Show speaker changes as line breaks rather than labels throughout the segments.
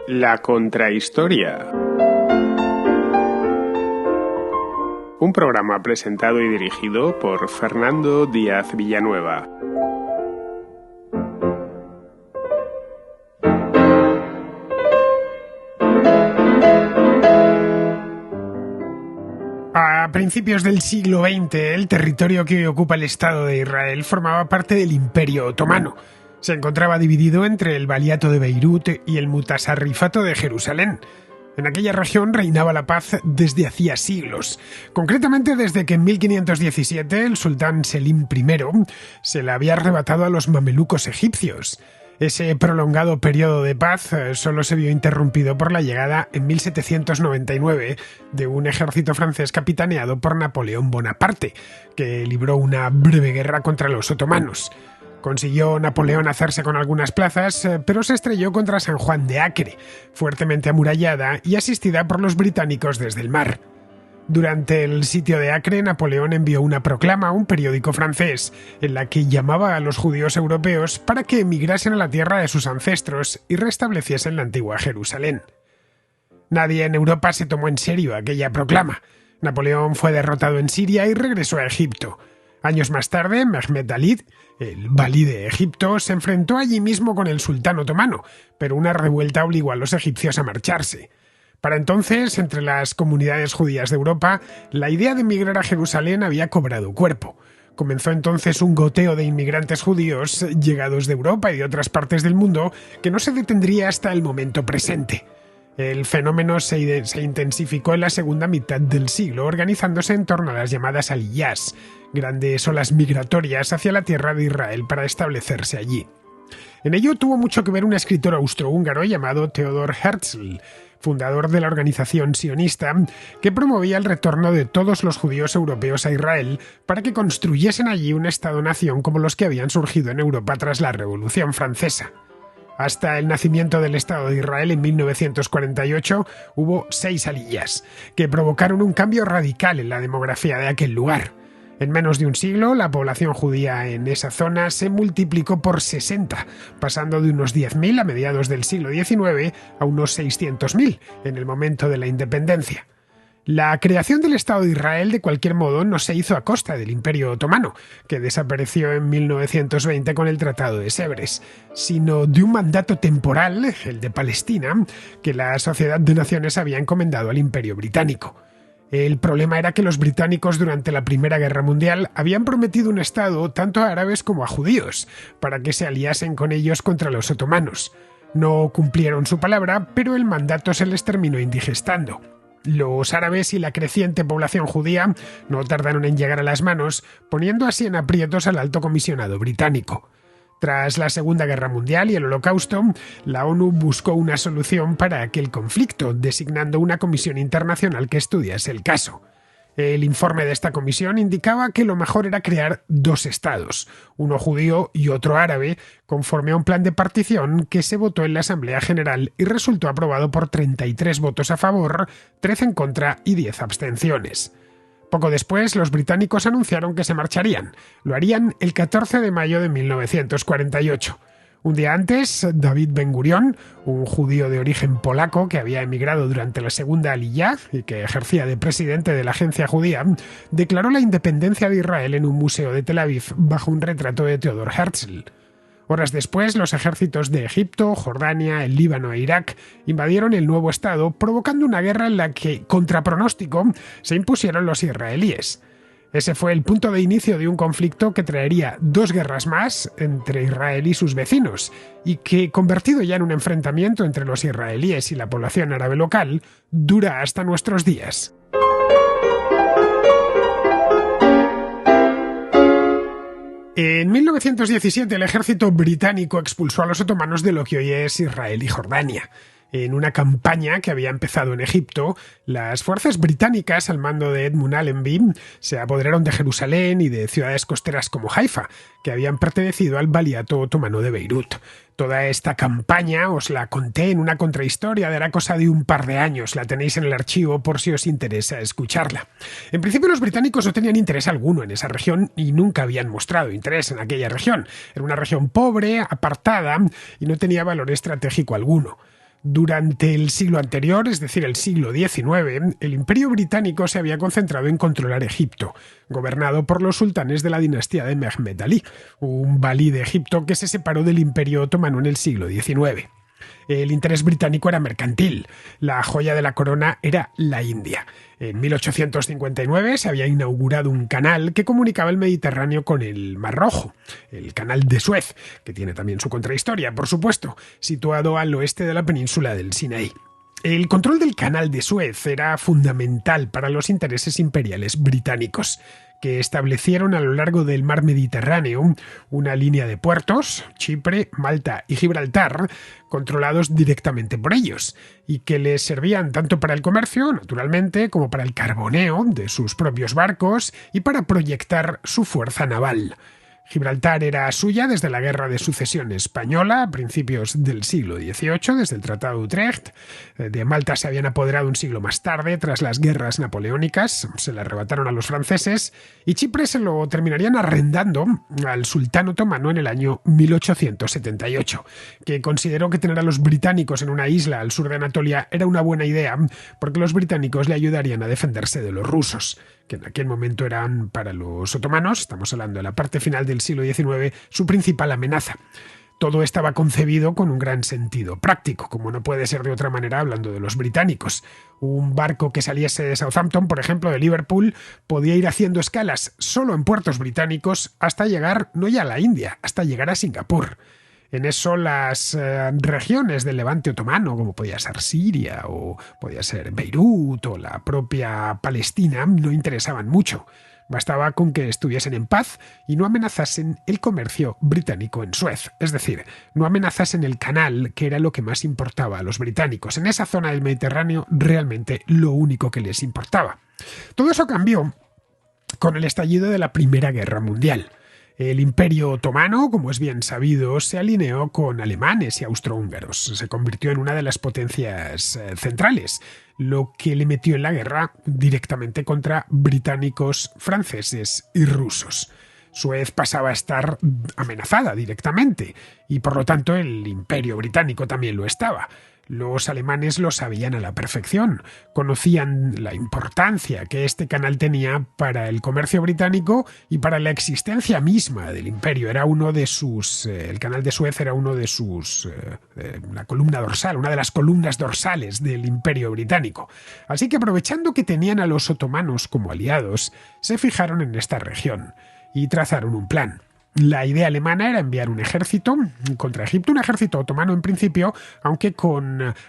La Contrahistoria. Un programa presentado y dirigido por Fernando Díaz Villanueva.
A principios del siglo XX, el territorio que ocupa el Estado de Israel formaba parte del Imperio Otomano. Se encontraba dividido entre el Valiato de Beirut y el Mutasarrifato de Jerusalén. En aquella región reinaba la paz desde hacía siglos, concretamente desde que en 1517 el sultán Selim I se la había arrebatado a los mamelucos egipcios. Ese prolongado periodo de paz solo se vio interrumpido por la llegada en 1799 de un ejército francés capitaneado por Napoleón Bonaparte, que libró una breve guerra contra los otomanos. Consiguió Napoleón hacerse con algunas plazas, pero se estrelló contra San Juan de Acre, fuertemente amurallada y asistida por los británicos desde el mar. Durante el sitio de Acre, Napoleón envió una proclama a un periódico francés, en la que llamaba a los judíos europeos para que emigrasen a la tierra de sus ancestros y restableciesen la antigua Jerusalén. Nadie en Europa se tomó en serio aquella proclama. Napoleón fue derrotado en Siria y regresó a Egipto. Años más tarde, Mehmed Ali, el valí de Egipto, se enfrentó allí mismo con el sultán otomano, pero una revuelta obligó a los egipcios a marcharse. Para entonces, entre las comunidades judías de Europa, la idea de emigrar a Jerusalén había cobrado cuerpo. Comenzó entonces un goteo de inmigrantes judíos llegados de Europa y de otras partes del mundo que no se detendría hasta el momento presente. El fenómeno se intensificó en la segunda mitad del siglo, organizándose en torno a las llamadas aliyás, grandes olas migratorias hacia la tierra de Israel para establecerse allí. En ello tuvo mucho que ver un escritor austrohúngaro llamado Theodor Herzl, fundador de la organización sionista, que promovía el retorno de todos los judíos europeos a Israel para que construyesen allí un Estado-nación como los que habían surgido en Europa tras la Revolución Francesa. Hasta el nacimiento del Estado de Israel en 1948 hubo 6 aliyás, que provocaron un cambio radical en la demografía de aquel lugar. En menos de un siglo, la población judía en esa zona se multiplicó por 60, pasando de unos 10.000 a mediados del siglo XIX a unos 600.000 en el momento de la independencia. La creación del Estado de Israel, de cualquier modo, no se hizo a costa del Imperio Otomano, que desapareció en 1920 con el Tratado de Sèvres, sino de un mandato temporal, el de Palestina, que la Sociedad de Naciones había encomendado al Imperio Británico. El problema era que los británicos durante la Primera Guerra Mundial habían prometido un Estado tanto a árabes como a judíos, para que se aliasen con ellos contra los otomanos. No cumplieron su palabra, pero el mandato se les terminó indigestando. Los árabes y la creciente población judía no tardaron en llegar a las manos, poniendo así en aprietos al alto comisionado británico. Tras la Segunda Guerra Mundial y el Holocausto, la ONU buscó una solución para aquel conflicto, designando una comisión internacional que estudiase el caso. El informe de esta comisión indicaba que lo mejor era crear 2 estados, uno judío y otro árabe, conforme a un plan de partición que se votó en la Asamblea General y resultó aprobado por 33 votos a favor, 13 en contra y 10 abstenciones. Poco después, los británicos anunciaron que se marcharían. Lo harían el 14 de mayo de 1948. Un día antes, David Ben-Gurión, un judío de origen polaco que había emigrado durante la Segunda Aliyá y que ejercía de presidente de la agencia judía, declaró la independencia de Israel en un museo de Tel Aviv bajo un retrato de Theodor Herzl. Horas después, los ejércitos de Egipto, Jordania, el Líbano e Irak invadieron el nuevo estado, provocando una guerra en la que, contra pronóstico, se impusieron los israelíes. Ese fue el punto de inicio de un conflicto que traería 2 guerras más entre Israel y sus vecinos, y que, convertido ya en un enfrentamiento entre los israelíes y la población árabe local, dura hasta nuestros días. En 1917 el ejército británico expulsó a los otomanos de lo que hoy es Israel y Jordania. En una campaña que había empezado en Egipto, las fuerzas británicas al mando de Edmund Allenby se apoderaron de Jerusalén y de ciudades costeras como Haifa, que habían pertenecido al Valiato otomano de Beirut. Toda esta campaña os la conté en una contrahistoria, dará cosa de un par de años, la tenéis en el archivo por si os interesa escucharla. En principio los británicos no tenían interés alguno en esa región y nunca habían mostrado interés en aquella región. Era una región pobre, apartada y no tenía valor estratégico alguno. Durante el siglo anterior, es decir, el siglo XIX, el Imperio Británico se había concentrado en controlar Egipto, gobernado por los sultanes de la dinastía de Mehmed Ali, un valí de Egipto que se separó del Imperio Otomano en el siglo XIX. El interés británico era mercantil. La joya de la corona era la India. En 1859 se había inaugurado un canal que comunicaba el Mediterráneo con el Mar Rojo, el Canal de Suez, que tiene también su contrahistoria, por supuesto, situado al oeste de la península del Sinaí. El control del Canal de Suez era fundamental para los intereses imperiales británicos, que establecieron a lo largo del mar Mediterráneo una línea de puertos, Chipre, Malta y Gibraltar, controlados directamente por ellos, y que les servían tanto para el comercio, naturalmente, como para el carboneo de sus propios barcos y para proyectar su fuerza naval. Gibraltar era suya desde la Guerra de Sucesión Española a principios del siglo XVIII, desde el Tratado de Utrecht. De Malta se habían apoderado un siglo más tarde, tras las guerras napoleónicas, se la arrebataron a los franceses, y Chipre se lo terminarían arrendando al sultán otomano en el año 1878, que consideró que tener a los británicos en una isla al sur de Anatolia era una buena idea, porque los británicos le ayudarían a defenderse de los rusos, que en aquel momento eran para los otomanos, estamos hablando de la parte final del siglo XIX, su principal amenaza. Todo estaba concebido con un gran sentido práctico, como no puede ser de otra manera hablando de los británicos. Un barco que saliese de Southampton, por ejemplo, de Liverpool, podía ir haciendo escalas solo en puertos británicos hasta llegar, no ya a la India, hasta llegar a Singapur. En eso las regiones del Levante otomano, como podía ser Siria o podía ser Beirut o la propia Palestina, no interesaban mucho. Bastaba con que estuviesen en paz y no amenazasen el comercio británico en Suez, es decir, no amenazasen el canal, que era lo que más importaba a los británicos. En esa zona del Mediterráneo realmente lo único que les importaba. Todo eso cambió con el estallido de la Primera Guerra Mundial. El Imperio Otomano, como es bien sabido, se alineó con alemanes y austrohúngaros. Se convirtió en una de las potencias centrales, lo que le metió en la guerra directamente contra británicos, franceses y rusos. Suez pasaba a estar amenazada directamente y por lo tanto el Imperio Británico también lo estaba. Los alemanes lo sabían a la perfección, conocían la importancia que este canal tenía para el comercio británico y para la existencia misma del imperio. Era uno de sus, el canal de Suez era uno de sus, la columna dorsal, una de las columnas dorsales del imperio británico. Así que aprovechando que tenían a los otomanos como aliados, se fijaron en esta región y trazaron un plan. La idea alemana era enviar un ejército contra Egipto, un ejército otomano en principio, aunque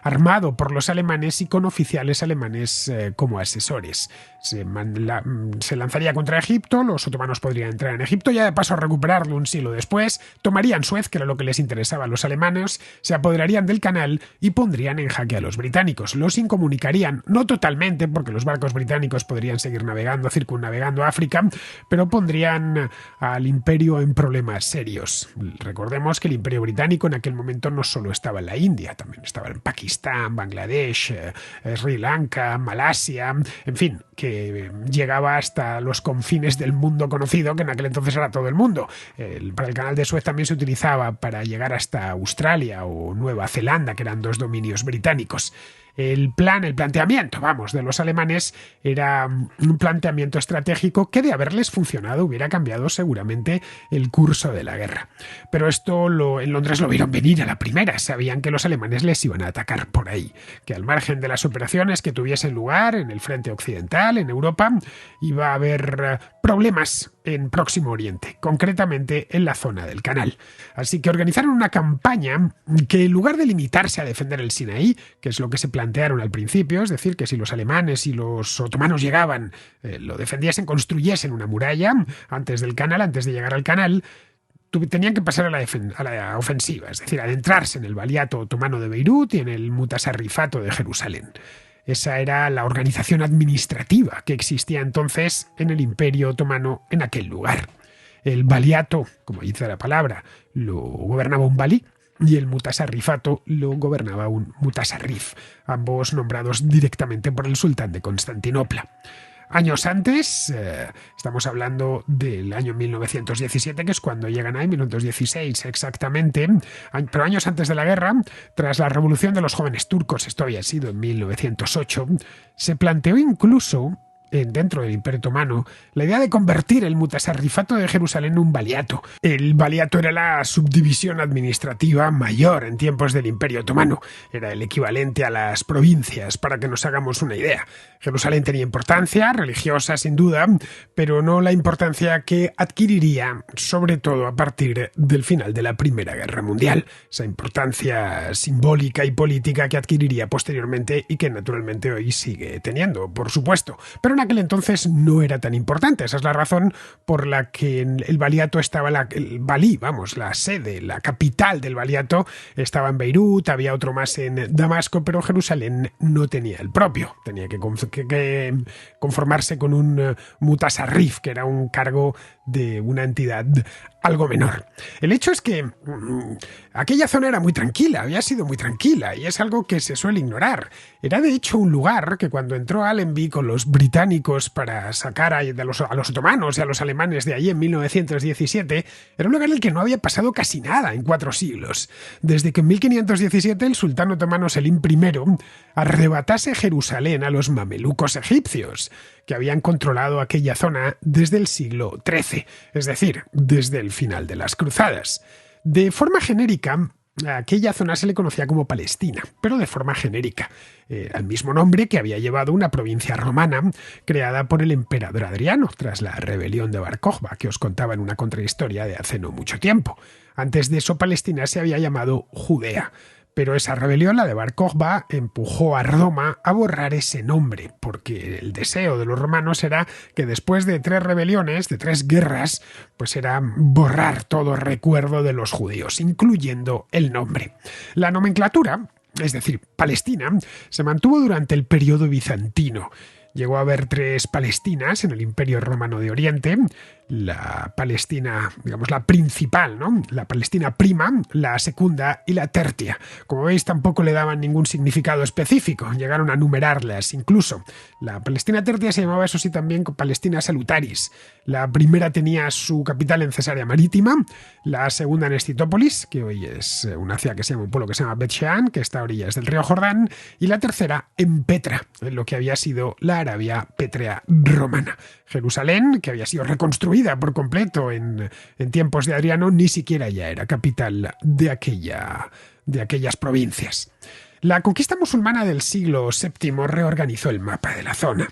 armado por los alemanes y con oficiales alemanes como asesores. Se lanzaría contra Egipto, los otomanos podrían entrar en Egipto, ya de paso a recuperarlo un siglo después, tomarían Suez, que era lo que les interesaba a los alemanes, se apoderarían del canal y pondrían en jaque a los británicos. Los incomunicarían, no totalmente, porque los barcos británicos podrían seguir navegando, circunnavegando África, pero pondrían al imperio en problemas serios. Recordemos que el Imperio Británico en aquel momento no solo estaba en la India, también estaba en Pakistán, Bangladesh, Sri Lanka, Malasia, en fin, que llegaba hasta los confines del mundo conocido, que en aquel entonces era todo el mundo. Para el canal de Suez también se utilizaba para llegar hasta Australia o Nueva Zelanda, que eran dos dominios británicos. El planteamiento, de los alemanes era un planteamiento estratégico que de haberles funcionado hubiera cambiado seguramente el curso de la guerra. Pero esto en Londres lo vieron venir a la primera, sabían que los alemanes les iban a atacar por ahí, que al margen de las operaciones que tuviesen lugar en el frente occidental, en Europa, iba a haber problemas en Próximo Oriente, concretamente en la zona del canal. Así que organizaron una campaña que en lugar de limitarse a defender el Sinaí, que es lo que se plantearon al principio, es decir, que si los alemanes y los otomanos llegaban, lo defendiesen, construyesen una muralla antes del canal, antes de llegar al canal, tenían que pasar a la ofensiva, es decir, adentrarse en el valiato otomano de Beirut y en el mutasarrifato de Jerusalén. Esa era la organización administrativa que existía entonces en el Imperio Otomano en aquel lugar. El valiato, como dice la palabra, lo gobernaba un valí y el mutasarrifato lo gobernaba un mutasarrif, ambos nombrados directamente por el sultán de Constantinopla. Años antes, estamos hablando del año 1917, que es cuando llegan ahí, 1916 exactamente, pero años antes de la guerra, tras la revolución de los jóvenes turcos, esto había sido en 1908, se planteó incluso dentro del Imperio Otomano, la idea de convertir el mutasarrifato de Jerusalén en un valiato. El valiato era la subdivisión administrativa mayor en tiempos del Imperio Otomano. Era el equivalente a las provincias, para que nos hagamos una idea. Jerusalén tenía importancia religiosa, sin duda, pero no la importancia que adquiriría, sobre todo a partir del final de la Primera Guerra Mundial. Esa importancia simbólica y política que adquiriría posteriormente y que naturalmente hoy sigue teniendo, por supuesto. Pero en aquel entonces no era tan importante. Esa es la razón por la que en el valiato estaba la sede, la capital del valiato estaba en Beirut, había otro más en Damasco, pero Jerusalén no tenía el propio. Tenía que conformarse con un mutasarrif, que era un cargo de una entidad algo menor. El hecho es que aquella zona era muy tranquila, había sido muy tranquila, y es algo que se suele ignorar. Era de hecho un lugar que cuando entró Allenby con los británicos para sacar a los otomanos y a los alemanes de allí en 1917, era un lugar en el que no había pasado casi nada en 4 siglos. Desde que en 1517 el sultán otomano Selim I arrebatase Jerusalén a los mamelucos egipcios, que habían controlado aquella zona desde el siglo XIII, es decir, desde el final de las cruzadas. De forma genérica, a aquella zona se le conocía como Palestina, pero de forma genérica, al mismo nombre que había llevado una provincia romana creada por el emperador Adriano tras la rebelión de Bar Kokhba, que os contaba en una contrahistoria de hace no mucho tiempo. Antes de eso, Palestina se había llamado Judea. Pero esa rebelión, la de Bar Kokhba, empujó a Roma a borrar ese nombre, porque el deseo de los romanos era que después de 3 rebeliones, de 3 guerras, pues era borrar todo recuerdo de los judíos, incluyendo el nombre. La nomenclatura, es decir, Palestina, se mantuvo durante el periodo bizantino. Llegó a haber 3 Palestinas en el Imperio Romano de Oriente, la Palestina, digamos, la principal, ¿no? La Palestina prima, la secunda y la tertia. Como veis, tampoco le daban ningún significado específico, llegaron a numerarlas incluso. La Palestina tertia se llamaba, eso sí, también Palestina salutaris. La primera tenía su capital en Cesarea Marítima, la segunda en Escitópolis, que hoy es una ciudad que se llama, un pueblo que se llama Bet Shean, que está a orillas del río Jordán, y la tercera en Petra, en lo que había sido la Arabia pétrea romana. Jerusalén, que había sido reconstruida por completo en tiempos de Adriano, ni siquiera ya era capital de aquellas provincias. La conquista musulmana del siglo VII reorganizó el mapa de la zona.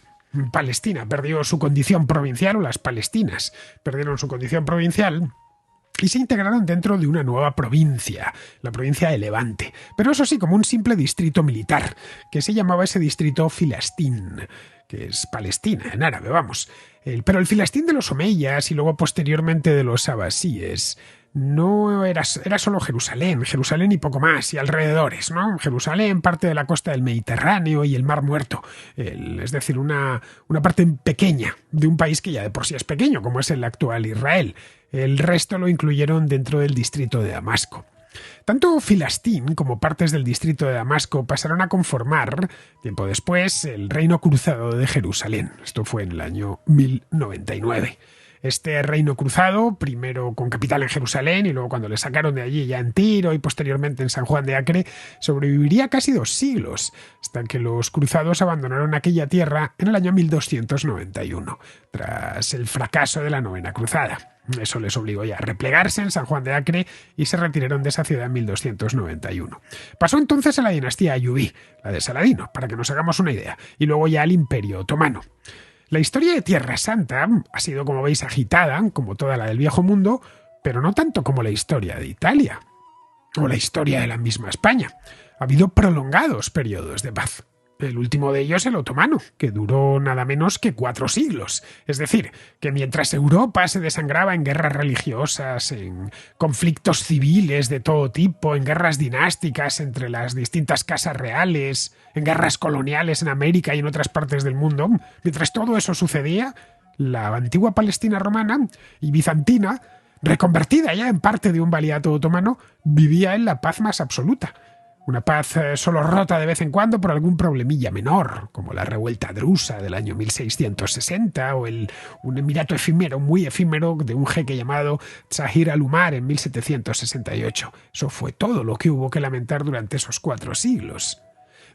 Palestina perdió su condición provincial, o las palestinas perdieron su condición provincial, y se integraron dentro de una nueva provincia, la provincia de Levante, pero eso sí, como un simple distrito militar, que se llamaba ese distrito Filastín, que es Palestina, en árabe, vamos. Pero el Filastín de los omeyas y luego posteriormente de los abasíes no era solo Jerusalén y poco más, y alrededores, ¿no? Jerusalén, parte de la costa del Mediterráneo y el Mar Muerto, es decir, una parte pequeña de un país que ya de por sí es pequeño, como es el actual Israel. El resto lo incluyeron dentro del distrito de Damasco. Tanto Filastín como partes del distrito de Damasco pasaron a conformar, tiempo después, el Reino Cruzado de Jerusalén. Esto fue en el año 1099. Este reino cruzado, primero con capital en Jerusalén y luego cuando le sacaron de allí ya en Tiro y posteriormente en San Juan de Acre, sobreviviría casi 2 siglos, hasta que los cruzados abandonaron aquella tierra en el año 1291, tras el fracaso de la Novena Cruzada. Eso les obligó ya a replegarse en San Juan de Acre y se retiraron de esa ciudad en 1291. Pasó entonces a la dinastía Ayubí, la de Saladino, para que nos hagamos una idea, y luego ya al Imperio Otomano. La historia de Tierra Santa ha sido, como veis, agitada, como toda la del Viejo Mundo, pero no tanto como la historia de Italia o la historia de la misma España. Ha habido prolongados periodos de paz. El último de ellos, el otomano, que duró nada menos que 4 siglos. Es decir, que mientras Europa se desangraba en guerras religiosas, en conflictos civiles de todo tipo, en guerras dinásticas entre las distintas casas reales, en guerras coloniales en América y en otras partes del mundo, mientras todo eso sucedía, la antigua Palestina romana y bizantina, reconvertida ya en parte de un valiato otomano, vivía en la paz más absoluta. Una paz solo rota de vez en cuando por algún problemilla menor, como la revuelta drusa del año 1660 o un emirato efímero, muy efímero, de un jeque llamado Zahir al-Umar en 1768. Eso fue todo lo que hubo que lamentar durante esos 4 siglos.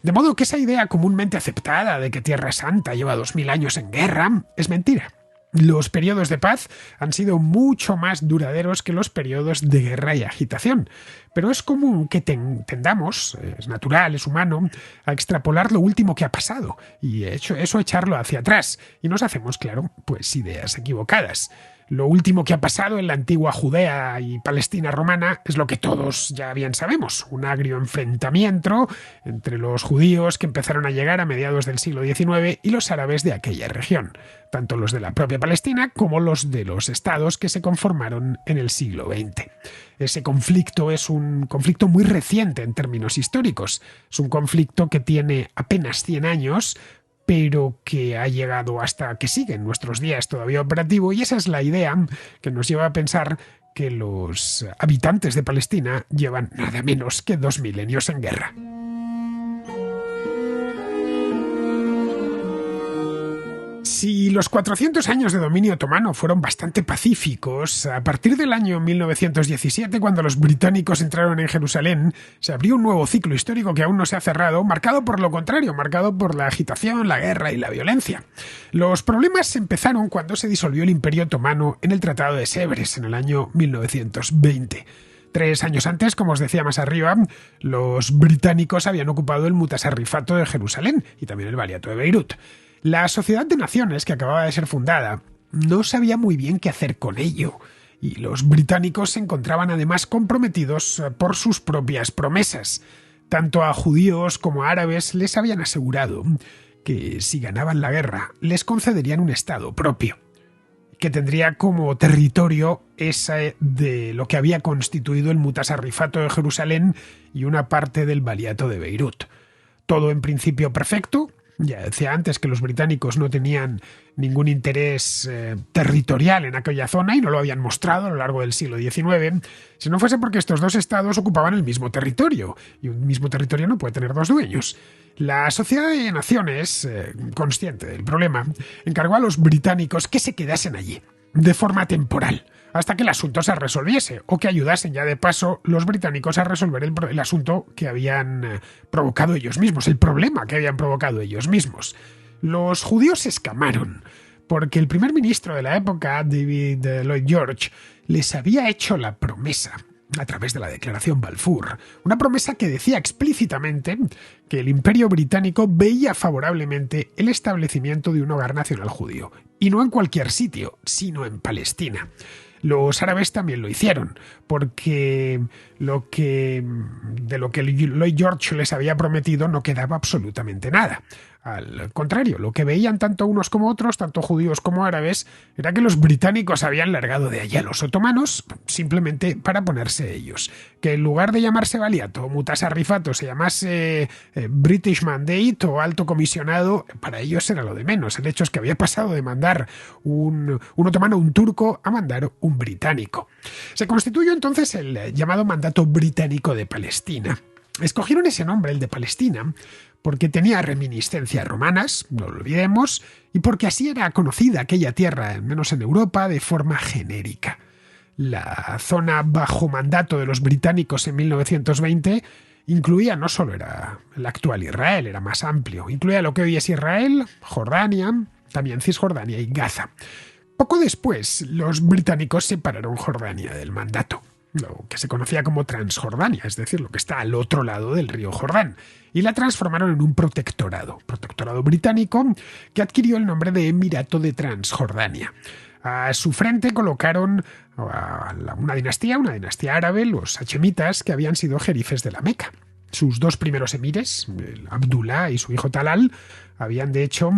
De modo que esa idea comúnmente aceptada de que Tierra Santa lleva 2000 años en guerra es mentira. Los periodos de paz han sido mucho más duraderos que los periodos de guerra y agitación, pero es común que tendamos, es natural, es humano, a extrapolar lo último que ha pasado y eso echarlo hacia atrás, y nos hacemos, claro, pues ideas equivocadas. Lo último que ha pasado en la antigua Judea y Palestina romana es lo que todos ya bien sabemos, un agrio enfrentamiento entre los judíos que empezaron a llegar a mediados del siglo XIX y los árabes de aquella región, tanto los de la propia Palestina como los de los estados que se conformaron en el siglo XX. Ese conflicto es un conflicto muy reciente en términos históricos, es un conflicto que tiene apenas 100 años, pero que ha llegado hasta que sigue en nuestros días todavía operativo, y esa es la idea que nos lleva a pensar que los habitantes de Palestina llevan nada menos que 2 milenios en guerra. Si los 400 años de dominio otomano fueron bastante pacíficos, a partir del año 1917, cuando los británicos entraron en Jerusalén, se abrió un nuevo ciclo histórico que aún no se ha cerrado, marcado por lo contrario, marcado por la agitación, la guerra y la violencia. Los problemas empezaron cuando se disolvió el Imperio Otomano en el Tratado de Sèvres en el año 1920. 3 años antes, como os decía más arriba, los británicos habían ocupado el Mutasarrifato de Jerusalén y también el Valiato de Beirut. La Sociedad de Naciones, que acababa de ser fundada, no sabía muy bien qué hacer con ello, y los británicos se encontraban además comprometidos por sus propias promesas. Tanto a judíos como a árabes les habían asegurado que si ganaban la guerra les concederían un estado propio, que tendría como territorio ese de lo que había constituido el Mutasarrifato de Jerusalén y una parte del Valiato de Beirut. Todo en principio perfecto. Ya decía antes que los británicos no tenían ningún interés territorial en aquella zona y no lo habían mostrado a lo largo del siglo XIX, si no fuese porque estos 2 estados ocupaban el mismo territorio, y un mismo territorio no puede tener 2 dueños. La Sociedad de Naciones, consciente del problema, encargó a los británicos que se quedasen allí, de forma temporal, hasta que el asunto se resolviese, o que ayudasen ya de paso los británicos a resolver el asunto que habían provocado ellos mismos, el problema que habían provocado ellos mismos. Los judíos se escamaron, porque el primer ministro de la época, David Lloyd George, les había hecho la promesa, a través de la Declaración Balfour, una promesa que decía explícitamente que el Imperio Británico veía favorablemente el establecimiento de un hogar nacional judío, y no en cualquier sitio, sino en Palestina. Los árabes también lo hicieron, porque de lo que Lloyd George les había prometido no quedaba absolutamente nada. Al contrario, lo que veían tanto unos como otros, tanto judíos como árabes, era que los británicos habían largado de allí a los otomanos simplemente para ponerse ellos. Que en lugar de llamarse Valiato o Mutasarrifato se llamase British Mandate o Alto Comisionado, para ellos era lo de menos. El hecho es que había pasado de mandar un otomano, un turco, a mandar un británico. Se constituyó entonces el llamado Mandato Británico de Palestina. Escogieron ese nombre, el de Palestina, porque tenía reminiscencias romanas, no lo olvidemos, y porque así era conocida aquella tierra, al menos en Europa, de forma genérica. La zona bajo mandato de los británicos en 1920 incluía, no solo era el actual Israel, era más amplio, incluía lo que hoy es Israel, Jordania, también Cisjordania y Gaza. Poco después, los británicos separaron Jordania del mandato, lo que se conocía como Transjordania, es decir, lo que está al otro lado del río Jordán, y la transformaron en un protectorado británico que adquirió el nombre de Emirato de Transjordania. A su frente colocaron una dinastía árabe, los hachemitas, que habían sido jerifes de la Meca. Sus 2 primeros emires, Abdullah y su hijo Talal, habían de hecho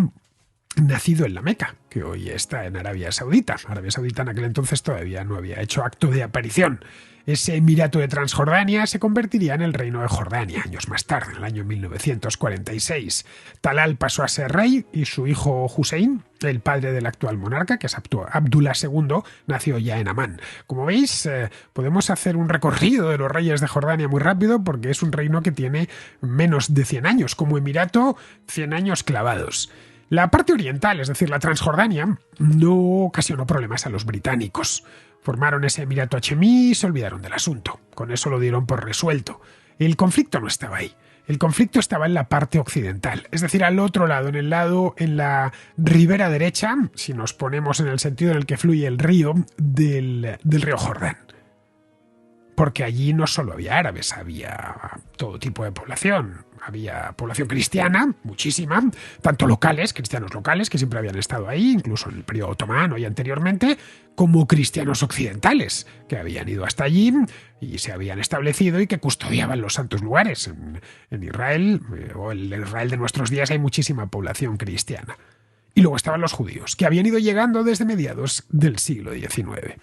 nacido en la Meca, que hoy está en Arabia Saudita. Arabia Saudita en aquel entonces todavía no había hecho acto de aparición. Ese Emirato de Transjordania se convertiría en el Reino de Jordania años más tarde, en el año 1946. Talal pasó a ser rey y su hijo Hussein, el padre del actual monarca, que es Abdullah II, nació ya en Amán. Como veis, podemos hacer un recorrido de los reyes de Jordania muy rápido porque es un reino que tiene menos de 100 años. Como Emirato, 100 años clavados. La parte oriental, es decir, la Transjordania, no ocasionó problemas a los británicos. Formaron ese Emirato hachemí y se olvidaron del asunto. Con eso lo dieron por resuelto. El conflicto no estaba ahí. El conflicto estaba en la parte occidental, es decir, al otro lado, en la ribera derecha, si nos ponemos en el sentido en el que fluye el río del río Jordán. Porque allí no solo había árabes, había todo tipo de población. Había población cristiana, muchísima, tanto locales, cristianos locales, que siempre habían estado ahí, incluso en el periodo otomano y anteriormente, como cristianos occidentales, que habían ido hasta allí y se habían establecido y que custodiaban los santos lugares. En Israel, o el Israel de nuestros días, hay muchísima población cristiana. Y luego estaban los judíos, que habían ido llegando desde mediados del siglo XIX.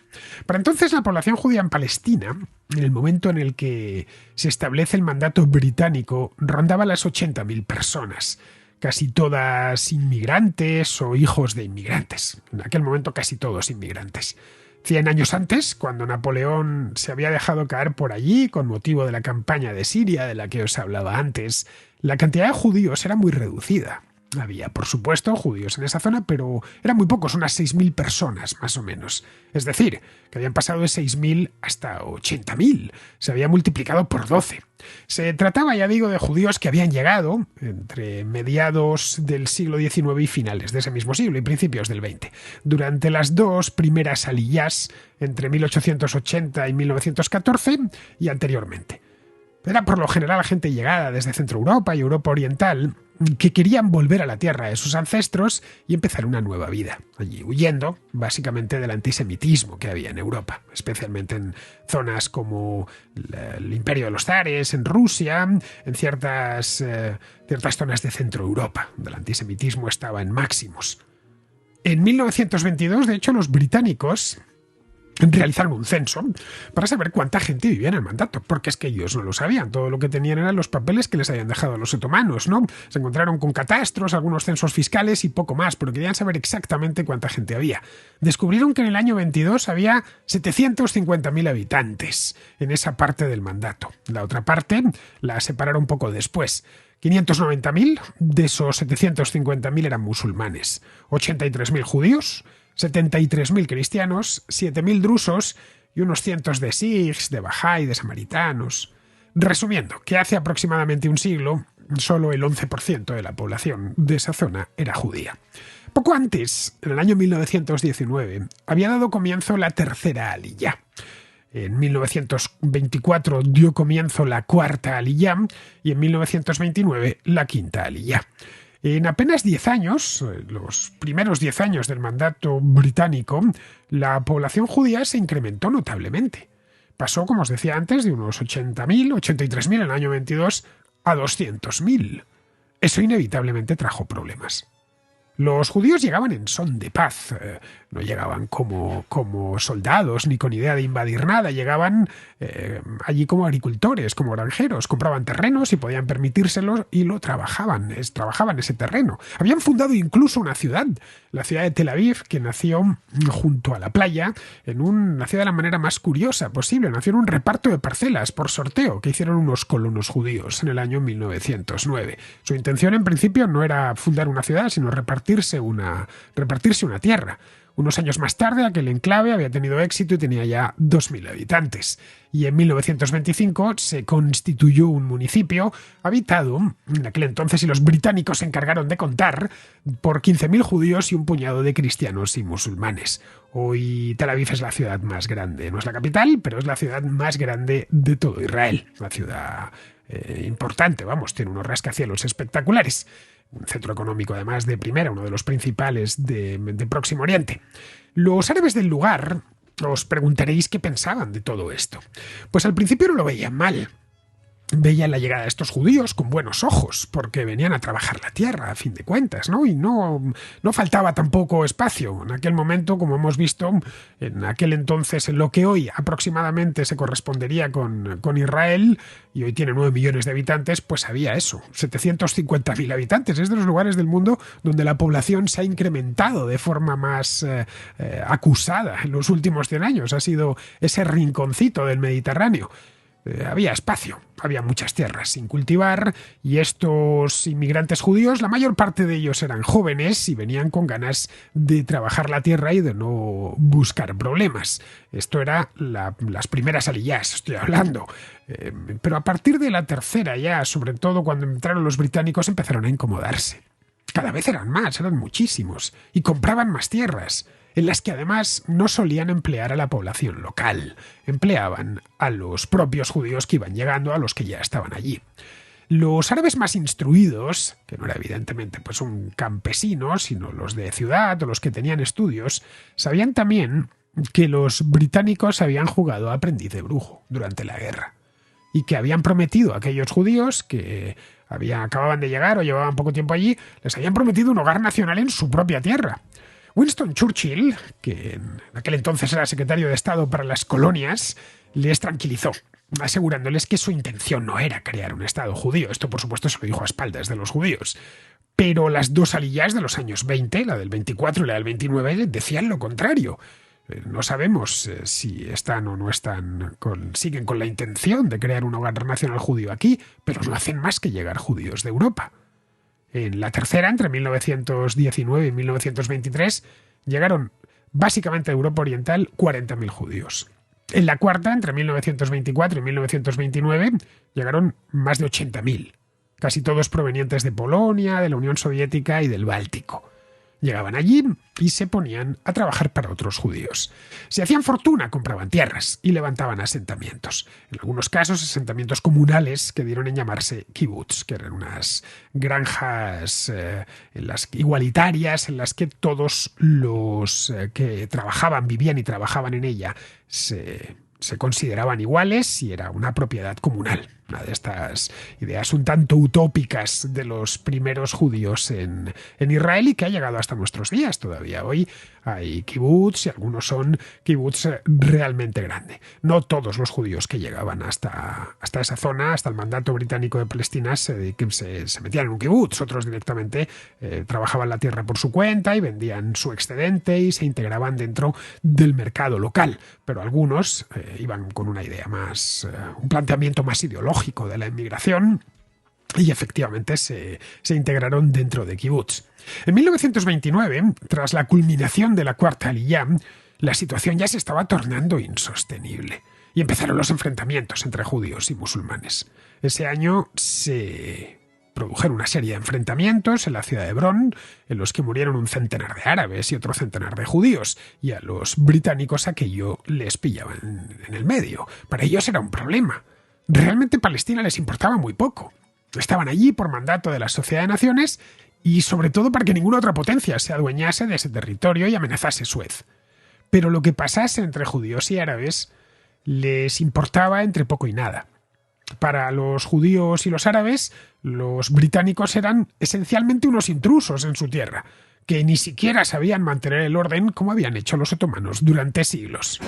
Para entonces la población judía en Palestina, en el momento en el que se establece el mandato británico, rondaba las 80.000 personas, casi todas inmigrantes o hijos de inmigrantes. En aquel momento casi todos inmigrantes. 100 años antes, cuando Napoleón se había dejado caer por allí con motivo de la campaña de Siria, de la que os hablaba antes, la cantidad de judíos era muy reducida. Había, por supuesto, judíos en esa zona, pero eran muy pocos, unas 6.000 personas, más o menos. Es decir, que habían pasado de 6.000 hasta 80.000. Se había multiplicado por 12. Se trataba, ya digo, de judíos que habían llegado entre mediados del siglo XIX y finales de ese mismo siglo y principios del XX. Durante las dos primeras aliyás, entre 1880 y 1914, y anteriormente. Era por lo general gente llegada desde Centro Europa y Europa Oriental que querían volver a la tierra de sus ancestros y empezar una nueva vida, allí huyendo básicamente del antisemitismo que había en Europa, especialmente en zonas como el Imperio de los Zares, en Rusia, en ciertas zonas de Centro Europa, donde el antisemitismo estaba en máximos. En 1922, de hecho, los británicos realizaron un censo para saber cuánta gente vivía en el mandato, porque es que ellos no lo sabían, todo lo que tenían eran los papeles que les habían dejado los otomanos, ¿no? Se encontraron con catastros, algunos censos fiscales y poco más, pero querían saber exactamente cuánta gente había. Descubrieron que en el año 22 había 750.000 habitantes en esa parte del mandato. La otra parte la separaron un poco después. 590.000 de esos 750.000 eran musulmanes, 83.000 judíos, 73.000 cristianos, 7.000 drusos y unos cientos de sikhs, de Bahá'í, de samaritanos. Resumiendo, que hace aproximadamente un siglo, solo el 11% de la población de esa zona era judía. Poco antes, en el año 1919, había dado comienzo la tercera aliyá. En 1924 dio comienzo la cuarta aliyá y en 1929 la quinta aliyá. En apenas 10 años, los primeros 10 años del mandato británico, la población judía se incrementó notablemente. Pasó, como os decía antes, de unos 80.000, 83.000 en el año 22 a 200.000. Eso inevitablemente trajo problemas. Los judíos llegaban en son de paz, no llegaban como soldados ni con idea de invadir nada, llegaban allí como agricultores, como granjeros, compraban terrenos y podían permitírselos y lo trabajaban ese terreno. Habían fundado incluso una ciudad, la ciudad de Tel Aviv, que nació junto a la playa, nació de la manera más curiosa posible, nació en un reparto de parcelas por sorteo que hicieron unos colonos judíos en el año 1909. Su intención en principio no era fundar una ciudad, sino repartirse una tierra. Unos años más tarde, aquel enclave había tenido éxito y tenía ya 2.000 habitantes. Y en 1925 se constituyó un municipio habitado, en aquel entonces, y los británicos se encargaron de contar, por 15.000 judíos y un puñado de cristianos y musulmanes. Hoy Tel Aviv es la ciudad más grande, no es la capital, pero es la ciudad más grande de todo Israel. Una ciudad importante, tiene unos rascacielos espectaculares. Un centro económico además de primera, uno de los principales de Próximo Oriente. Los árabes del lugar os preguntaréis qué pensaban de todo esto. Pues al principio no lo veían mal. veían la llegada de estos judíos con buenos ojos, porque venían a trabajar la tierra, a fin de cuentas, ¿no? Y no faltaba tampoco espacio. En aquel momento, como hemos visto, en aquel entonces, en lo que hoy aproximadamente se correspondería con Israel, y hoy tiene 9 millones de habitantes, pues había eso, 750.000 habitantes. Es de los lugares del mundo donde la población se ha incrementado de forma más acusada en los últimos 100 años. Ha sido ese rinconcito del Mediterráneo. Había espacio, había muchas tierras sin cultivar y estos inmigrantes judíos, la mayor parte de ellos eran jóvenes y venían con ganas de trabajar la tierra y de no buscar problemas. Esto era las primeras aliyás, estoy hablando. Pero a partir de la tercera ya, sobre todo cuando entraron los británicos, empezaron a incomodarse. Cada vez eran más, eran muchísimos, y compraban más tierras, en las que además no solían emplear a la población local, empleaban a los propios judíos que iban llegando, a los que ya estaban allí. Los árabes más instruidos, que no era evidentemente pues un campesino, sino los de ciudad o los que tenían estudios, sabían también que los británicos habían jugado a aprendiz de brujo durante la guerra y que habían prometido a aquellos judíos que acababan de llegar o llevaban poco tiempo allí, les habían prometido un hogar nacional en su propia tierra. Winston Churchill, que en aquel entonces era secretario de Estado para las colonias, les tranquilizó, asegurándoles que su intención no era crear un Estado judío. Esto, por supuesto, se lo dijo a espaldas de los judíos. Pero las dos aliyás de los años 20, la del 24 y la del 29, decían lo contrario. No sabemos si están o no están siguen con la intención de crear un hogar nacional judío aquí, pero no hacen más que llegar judíos de Europa. En la tercera, entre 1919 y 1923, llegaron básicamente a Europa Oriental 40.000 judíos. En la cuarta, entre 1924 y 1929, llegaron más de 80.000, casi todos provenientes de Polonia, de la Unión Soviética y del Báltico. Llegaban allí y se ponían a trabajar para otros judíos. Si hacían fortuna, compraban tierras y levantaban asentamientos. En algunos casos, asentamientos comunales que dieron en llamarse kibbutz, que eran unas granjas igualitarias en las que todos los que trabajaban, vivían y trabajaban en ella, se consideraban iguales y era una propiedad comunal. Una de estas ideas un tanto utópicas de los primeros judíos en Israel y que ha llegado hasta nuestros días todavía. Hoy hay kibbutz y algunos son kibbutz realmente grandes. No todos los judíos que llegaban hasta esa zona, hasta el mandato británico de Palestina, se metían en un kibbutz. Otros directamente trabajaban la tierra por su cuenta y vendían su excedente y se integraban dentro del mercado local. Pero algunos iban con una idea más, un planteamiento más ideológico de la inmigración y efectivamente se integraron dentro de kibbutz. En 1929, tras la culminación de la cuarta aliyá, la situación ya se estaba tornando insostenible y empezaron los enfrentamientos entre judíos y musulmanes. Ese año se produjeron una serie de enfrentamientos en la ciudad de Hebrón, en los que murieron un centenar de árabes y otro centenar de judíos, y a los británicos aquello les pillaba en el medio. Para ellos era un problema. Realmente Palestina les importaba muy poco. Estaban allí por mandato de la Sociedad de Naciones y sobre todo para que ninguna otra potencia se adueñase de ese territorio y amenazase Suez. Pero lo que pasase entre judíos y árabes les importaba entre poco y nada. Para los judíos y los árabes, los británicos eran esencialmente unos intrusos en su tierra, que ni siquiera sabían mantener el orden como habían hecho los otomanos durante siglos.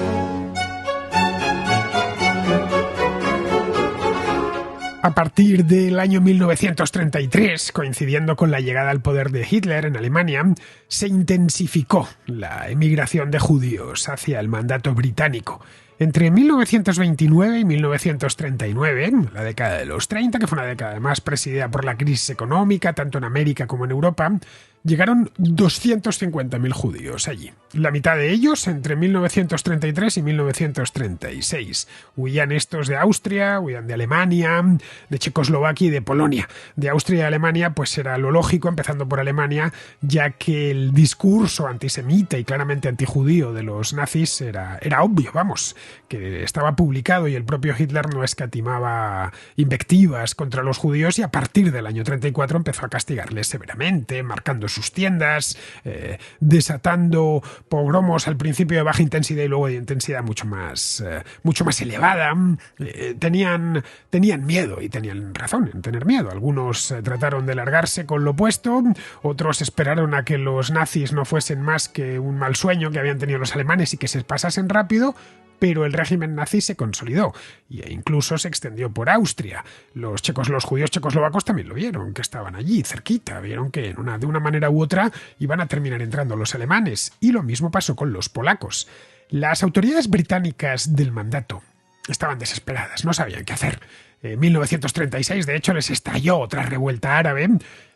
A partir del año 1933, coincidiendo con la llegada al poder de Hitler en Alemania, se intensificó la emigración de judíos hacia el mandato británico. Entre 1929 y 1939, la década de los 30, que fue una década además presidida por la crisis económica, tanto en América como en Europa, llegaron 250.000 judíos allí. La mitad de ellos entre 1933 y 1936. Huían estos de Austria, huían de Alemania, de Checoslovaquia y de Polonia. De Austria y Alemania pues era lo lógico, empezando por Alemania, ya que el discurso antisemita y claramente antijudío de los nazis era obvio, vamos, que estaba publicado y el propio Hitler no escatimaba invectivas contra los judíos y a partir del año 34 empezó a castigarles severamente, marcando incendiando sus tiendas, desatando pogromos al principio de baja intensidad y luego de intensidad mucho más elevada. Tenían miedo y tenían razón en tener miedo. Algunos trataron de largarse con lo opuesto, otros esperaron a que los nazis no fuesen más que un mal sueño que habían tenido los alemanes y que se pasasen rápido, pero el régimen nazi se consolidó e incluso se extendió por Austria. Los judíos checoslovacos también lo vieron, que estaban allí cerquita, vieron que de una manera u otra iban a terminar entrando los alemanes, y lo mismo pasó con los polacos. Las autoridades británicas del mandato estaban desesperadas, no sabían qué hacer. En 1936, de hecho, les estalló otra revuelta árabe,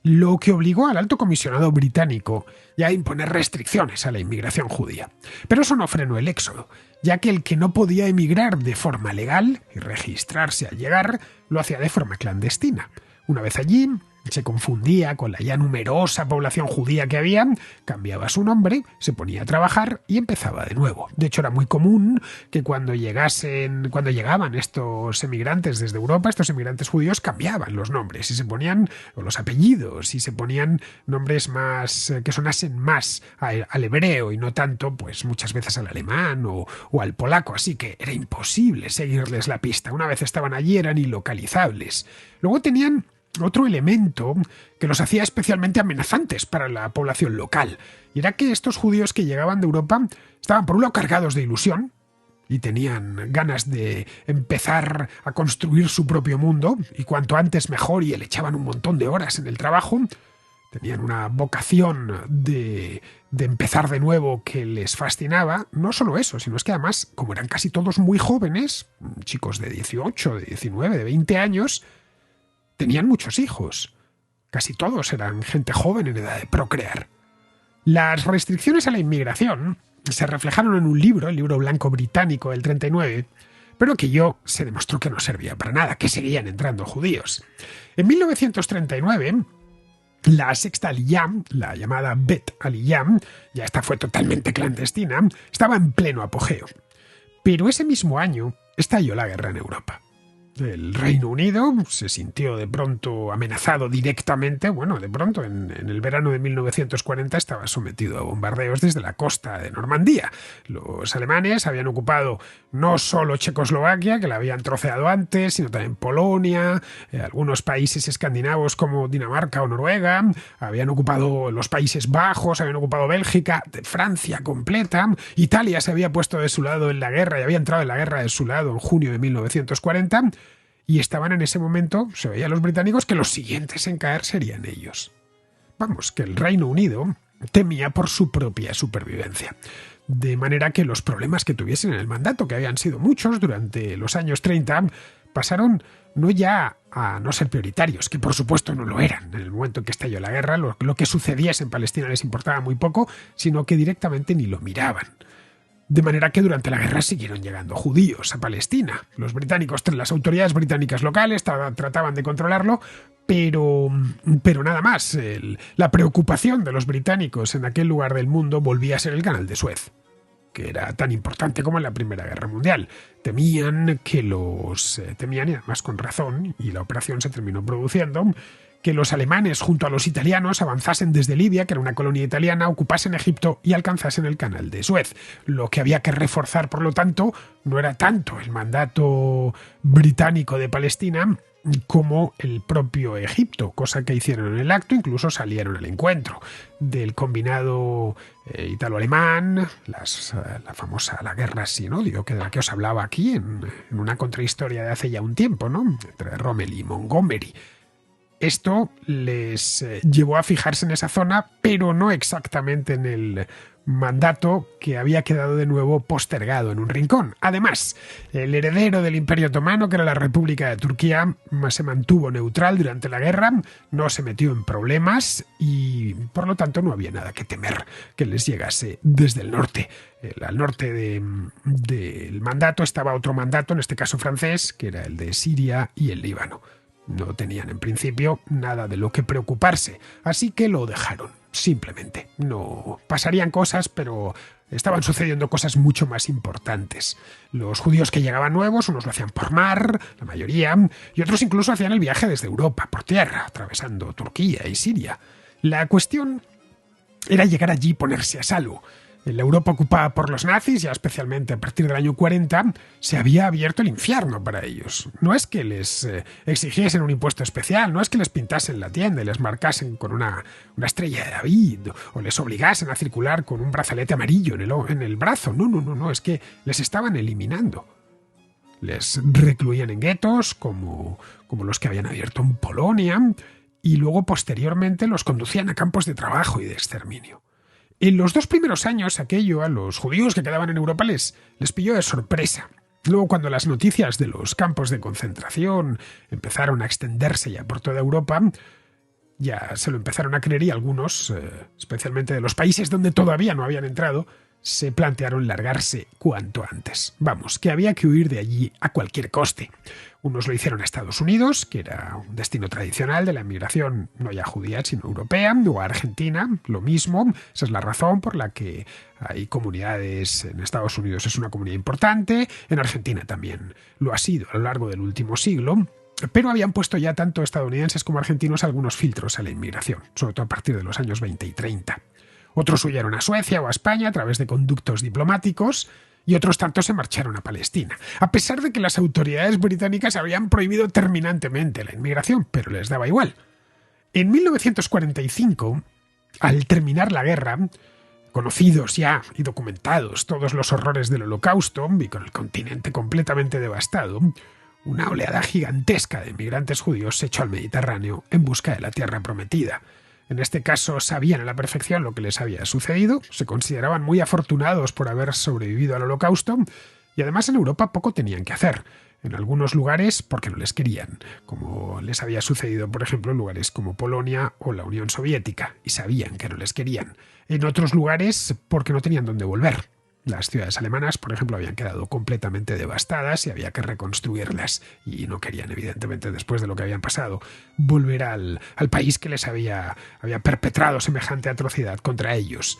lo que obligó al alto comisionado británico ya a imponer restricciones a la inmigración judía. Pero eso no frenó el éxodo, ya que el que no podía emigrar de forma legal y registrarse al llegar, lo hacía de forma clandestina. Una vez allí, se confundía con la ya numerosa población judía que había, cambiaba su nombre, se ponía a trabajar y empezaba de nuevo. De hecho, era muy común que cuando llegaban estos emigrantes desde Europa, estos emigrantes judíos cambiaban los nombres y se ponían, o los apellidos, y se ponían nombres más que sonasen más al hebreo y no tanto, pues muchas veces al alemán o al polaco. Así que era imposible seguirles la pista. Una vez estaban allí, eran ilocalizables. Luego tenían otro elemento que los hacía especialmente amenazantes para la población local, y era que estos judíos que llegaban de Europa estaban por un lado cargados de ilusión y tenían ganas de empezar a construir su propio mundo, y cuanto antes mejor, y le echaban un montón de horas en el trabajo. Tenían una vocación de empezar de nuevo que les fascinaba. No solo eso, sino es que además, como eran casi todos muy jóvenes, chicos de 18, de 19, de 20 años, tenían muchos hijos. Casi todos eran gente joven en edad de procrear. Las restricciones a la inmigración se reflejaron en un libro, el libro blanco británico del 39, pero que se demostró que no servía para nada, que seguían entrando judíos. En 1939, la sexta Aliyá, la llamada Bet Aliyá, ya esta fue totalmente clandestina, estaba en pleno apogeo. Pero ese mismo año estalló la guerra en Europa. El Reino Unido se sintió de pronto amenazado directamente. De pronto en el verano de 1940 estaba sometido a bombardeos desde la costa de Normandía. Los alemanes habían ocupado no solo Checoslovaquia, que la habían troceado antes, sino también Polonia, algunos países escandinavos como Dinamarca o Noruega, habían ocupado los Países Bajos, habían ocupado Bélgica, Francia completa. Italia se había puesto de su lado en la guerra y había entrado en la guerra de su lado en junio de 1940. Y estaban en ese momento, se veía a los británicos, que los siguientes en caer serían ellos. Vamos, que el Reino Unido temía por su propia supervivencia. De manera que los problemas que tuviesen en el mandato, que habían sido muchos durante los años 30, pasaron no ya a no ser prioritarios, que por supuesto no lo eran. En el momento en que estalló la guerra, lo que sucediese en Palestina les importaba muy poco, sino que directamente ni lo miraban. De manera que durante la guerra siguieron llegando judíos a Palestina. Las autoridades británicas locales trataban de controlarlo, pero nada más. La preocupación de los británicos en aquel lugar del mundo volvía a ser el Canal de Suez, que era tan importante como en la Primera Guerra Mundial. Temían, y además con razón, y la operación se terminó produciendo, que los alemanes junto a los italianos avanzasen desde Libia, que era una colonia italiana, ocupasen Egipto y alcanzasen el Canal de Suez. Lo que había que reforzar, por lo tanto, no era tanto el mandato británico de Palestina como el propio Egipto, cosa que hicieron en el acto. Incluso salieron al encuentro del combinado italo-alemán, la guerra sin odio, de la que os hablaba aquí en una contrahistoria de hace ya un tiempo, ¿no?, entre Rommel y Montgomery. Esto les llevó a fijarse en esa zona, pero no exactamente en el mandato, que había quedado de nuevo postergado en un rincón. Además, el heredero del Imperio Otomano, que era la República de Turquía, se mantuvo neutral durante la guerra, no se metió en problemas y, por lo tanto, no había nada que temer que les llegase desde el norte. Al norte del mandato estaba otro mandato, en este caso francés, que era el de Siria y el Líbano. No tenían en principio nada de lo que preocuparse, así que lo dejaron, simplemente. No pasarían cosas, pero estaban sucediendo cosas mucho más importantes. Los judíos que llegaban nuevos, unos lo hacían por mar, la mayoría, y otros incluso hacían el viaje desde Europa, por tierra, atravesando Turquía y Siria. La cuestión era llegar allí y ponerse a salvo. En la Europa ocupada por los nazis, ya especialmente a partir del año 40, se había abierto el infierno para ellos. No es que les exigiesen un impuesto especial, no es que les pintasen la tienda y les marcasen con una estrella de David, o les obligasen a circular con un brazalete amarillo en el brazo. No, es que les estaban eliminando. Les recluían en guetos, como los que habían abierto en Polonia, y luego posteriormente los conducían a campos de trabajo y de exterminio. En los 2 primeros años aquello a los judíos que quedaban en Europa les pilló de sorpresa. Luego, cuando las noticias de los campos de concentración empezaron a extenderse ya por toda Europa, ya se lo empezaron a creer y algunos, especialmente de los países donde todavía no habían entrado, se plantearon largarse cuanto antes. Vamos, que había que huir de allí a cualquier coste. Unos lo hicieron a Estados Unidos, que era un destino tradicional de la inmigración no ya judía, sino europea, o a Argentina, lo mismo. Esa es la razón por la que hay comunidades en Estados Unidos, es una comunidad importante, en Argentina también lo ha sido a lo largo del último siglo. Pero habían puesto ya tanto estadounidenses como argentinos algunos filtros a la inmigración, sobre todo a partir de los años 20 y 30. Otros huyeron a Suecia o a España a través de conductos diplomáticos y otros tantos se marcharon a Palestina, a pesar de que las autoridades británicas habían prohibido terminantemente la inmigración, pero les daba igual. En 1945, al terminar la guerra, conocidos ya y documentados todos los horrores del Holocausto y con el continente completamente devastado, una oleada gigantesca de inmigrantes judíos se echó al Mediterráneo en busca de la tierra prometida. En este caso sabían a la perfección lo que les había sucedido, se consideraban muy afortunados por haber sobrevivido al Holocausto y además en Europa poco tenían que hacer. En algunos lugares porque no les querían, como les había sucedido por ejemplo en lugares como Polonia o la Unión Soviética, y sabían que no les querían. En otros lugares porque no tenían dónde volver. Las ciudades alemanas, por ejemplo, habían quedado completamente devastadas y había que reconstruirlas. Y no querían, evidentemente, después de lo que habían pasado, volver al país que les había perpetrado semejante atrocidad contra ellos.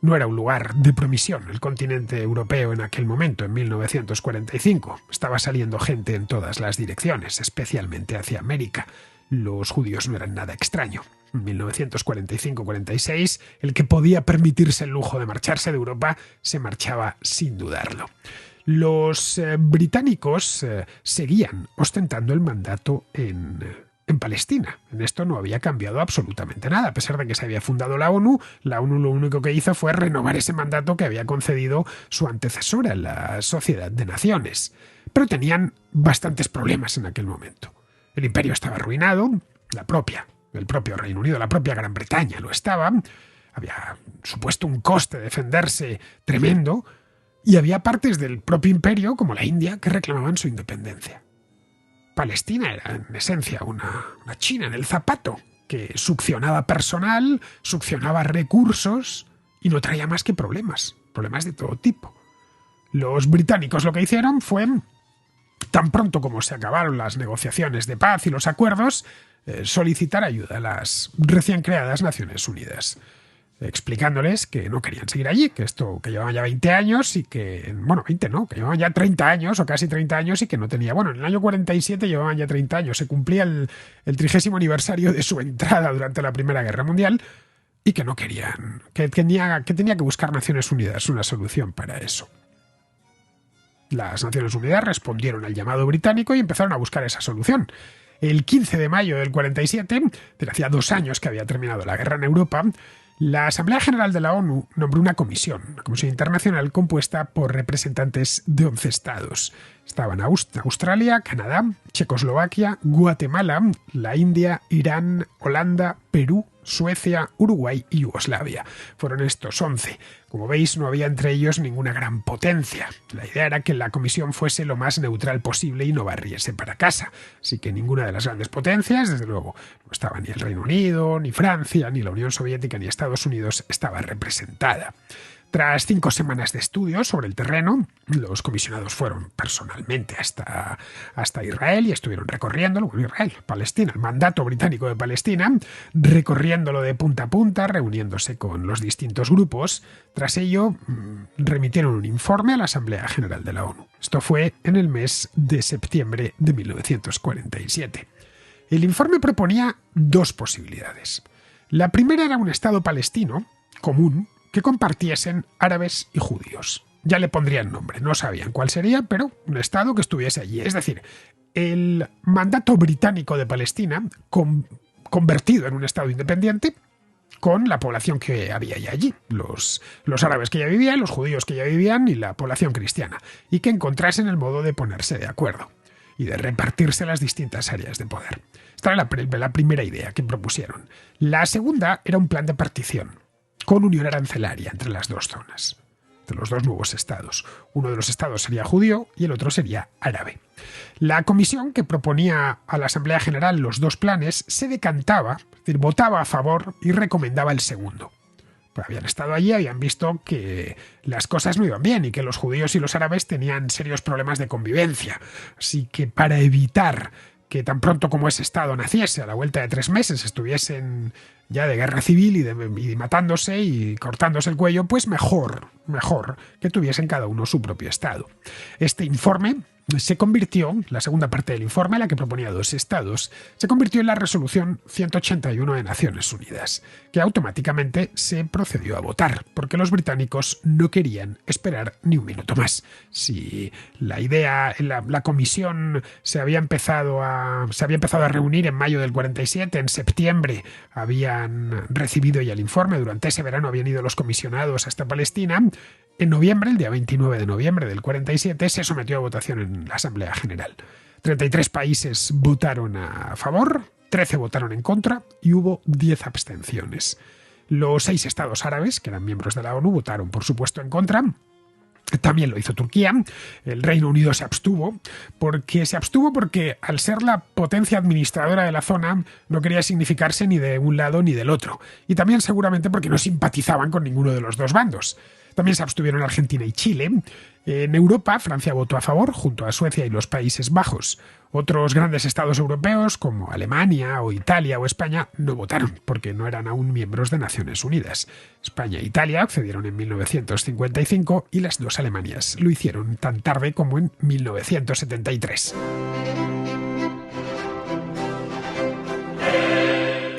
No era un lugar de promisión el continente europeo en aquel momento, en 1945. Estaba saliendo gente en todas las direcciones, especialmente hacia América. Los judíos no eran nada extraño. En 1945-46, el que podía permitirse el lujo de marcharse de Europa se marchaba sin dudarlo. Los británicos seguían ostentando el mandato en Palestina. En esto no había cambiado absolutamente nada. A pesar de que se había fundado la ONU lo único que hizo fue renovar ese mandato que había concedido su antecesora, la Sociedad de Naciones. Pero tenían bastantes problemas en aquel momento. El imperio estaba arruinado, el propio Reino Unido, la propia Gran Bretaña lo estaba, había supuesto un coste de defenderse tremendo, y había partes del propio imperio, como la India, que reclamaban su independencia. Palestina era, en esencia, una China en el zapato, que succionaba personal, succionaba recursos, y no traía más que problemas de todo tipo. Los británicos lo que hicieron fue, tan pronto como se acabaron las negociaciones de paz y los acuerdos, solicitar ayuda a las recién creadas Naciones Unidas, explicándoles que no querían seguir allí, que llevaban ya 20 años y que, que llevaban ya 30 años o casi 30 años y que no tenía, en el año 47 llevaban ya 30 años, se cumplía el 30º aniversario de su entrada durante la Primera Guerra Mundial y que no querían, que tenía que buscar Naciones Unidas una solución para eso. Las Naciones Unidas respondieron al llamado británico y empezaron a buscar esa solución. El 15 de mayo del 47, pero hacía 2 años que había terminado la guerra en Europa, la Asamblea General de la ONU nombró una comisión internacional compuesta por representantes de 11 estados. Estaban Australia, Canadá, Checoslovaquia, Guatemala, la India, Irán, Holanda, Perú, Suecia, Uruguay y Yugoslavia. Fueron estos 11. Como veis, no había entre ellos ninguna gran potencia. La idea era que la comisión fuese lo más neutral posible y no barriese para casa. Así que ninguna de las grandes potencias, desde luego, no estaba ni el Reino Unido, ni Francia, ni la Unión Soviética, ni Estados Unidos, estaba representada. Tras 5 semanas de estudios sobre el terreno, los comisionados fueron personalmente hasta Israel y estuvieron recorriéndolo, Palestina, el mandato británico de Palestina, recorriéndolo de punta a punta, reuniéndose con los distintos grupos. Tras ello, remitieron un informe a la Asamblea General de la ONU. Esto fue en el mes de septiembre de 1947. El informe proponía 2 posibilidades. La primera era un Estado palestino, común que compartiesen árabes y judíos. Ya le pondrían nombre, no sabían cuál sería, pero un estado que estuviese allí. Es decir, el mandato británico de Palestina convertido en un estado independiente con la población que había ya allí, los árabes que ya vivían, los judíos que ya vivían y la población cristiana, y que encontrasen el modo de ponerse de acuerdo y de repartirse las distintas áreas de poder. Esta era la primera idea que propusieron. La segunda era un plan de partición, con unión arancelaria entre las dos zonas, entre los dos nuevos estados. Uno de los estados sería judío y el otro sería árabe. La comisión que proponía a la Asamblea General los dos planes se decantaba, es decir, votaba a favor y recomendaba el segundo. Pues habían estado allí, habían visto que las cosas no iban bien y que los judíos y los árabes tenían serios problemas de convivencia. Así que para evitar que tan pronto como ese estado naciese, a la vuelta de 3 meses, estuviesen ya de guerra civil y matándose y cortándose el cuello, pues mejor que tuviesen cada uno su propio estado. Este informe se convirtió, la segunda parte del informe, la que proponía 2 estados, se convirtió en la resolución 181 de Naciones Unidas, que automáticamente se procedió a votar, porque los británicos no querían esperar ni un minuto más. Si la idea, la comisión se había empezado a reunir en mayo del 47, en septiembre habían recibido ya el informe, durante ese verano habían ido los comisionados hasta Palestina. En noviembre, el día 29 de noviembre del 47, se sometió a votación en la Asamblea General. 33 países votaron a favor, 13 votaron en contra y hubo 10 abstenciones. Los 6 estados árabes, que eran miembros de la ONU, votaron, por supuesto, en contra. También lo hizo Turquía. El Reino Unido se abstuvo porque al ser la potencia administradora de la zona no quería significarse ni de un lado ni del otro. Y también seguramente porque no simpatizaban con ninguno de los dos bandos. También se abstuvieron Argentina y Chile. En Europa, Francia votó a favor, junto a Suecia y los Países Bajos. Otros grandes estados europeos, como Alemania o Italia o España, no votaron, porque no eran aún miembros de Naciones Unidas. España e Italia accedieron en 1955 y las dos Alemanias lo hicieron tan tarde como en 1973.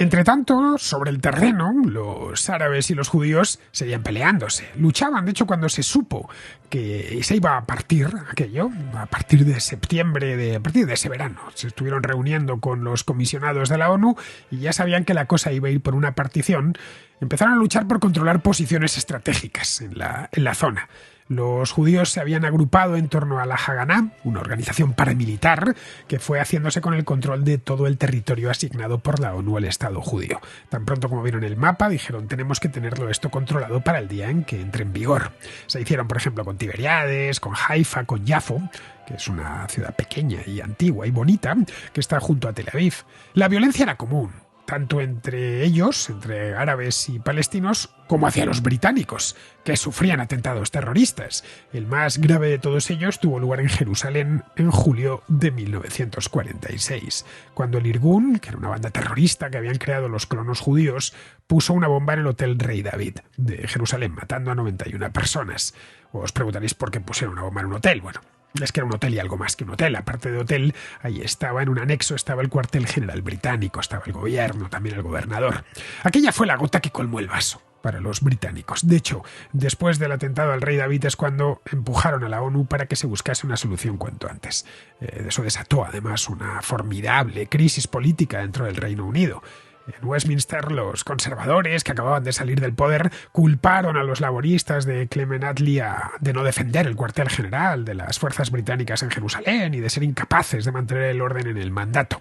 Entre tanto, sobre el terreno, los árabes y los judíos seguían peleándose. Luchaban, de hecho, cuando se supo que se iba a partir aquello, a partir de septiembre, a partir de ese verano. Se estuvieron reuniendo con los comisionados de la ONU y ya sabían que la cosa iba a ir por una partición. Empezaron a luchar por controlar posiciones estratégicas en la zona. Los judíos se habían agrupado en torno a la Haganá, una organización paramilitar que fue haciéndose con el control de todo el territorio asignado por la ONU al Estado judío. Tan pronto como vieron el mapa, dijeron: tenemos que tenerlo esto controlado para el día en que entre en vigor. Se hicieron, por ejemplo, con Tiberíades, con Haifa, con Yafo, que es una ciudad pequeña y antigua y bonita, que está junto a Tel Aviv. La violencia era común, tanto entre ellos, entre árabes y palestinos, como hacia los británicos, que sufrían atentados terroristas. El más grave de todos ellos tuvo lugar en Jerusalén en julio de 1946, cuando el Irgun, que era una banda terrorista que habían creado los colonos judíos, puso una bomba en el Hotel Rey David de Jerusalén, matando a 91 personas. Os preguntaréis por qué pusieron una bomba en un hotel. Bueno, es que era un hotel y algo más que un hotel. Aparte de hotel, ahí estaba, en un anexo, estaba el cuartel general británico, estaba el gobierno, también el gobernador. Aquella fue la gota que colmó el vaso para los británicos. De hecho, después del atentado al rey David es cuando empujaron a la ONU para que se buscase una solución cuanto antes. Eso desató además una formidable crisis política dentro del Reino Unido. En Westminster, los conservadores, que acababan de salir del poder, culparon a los laboristas de Clement Attlee de no defender el cuartel general de las fuerzas británicas en Jerusalén y de ser incapaces de mantener el orden en el mandato.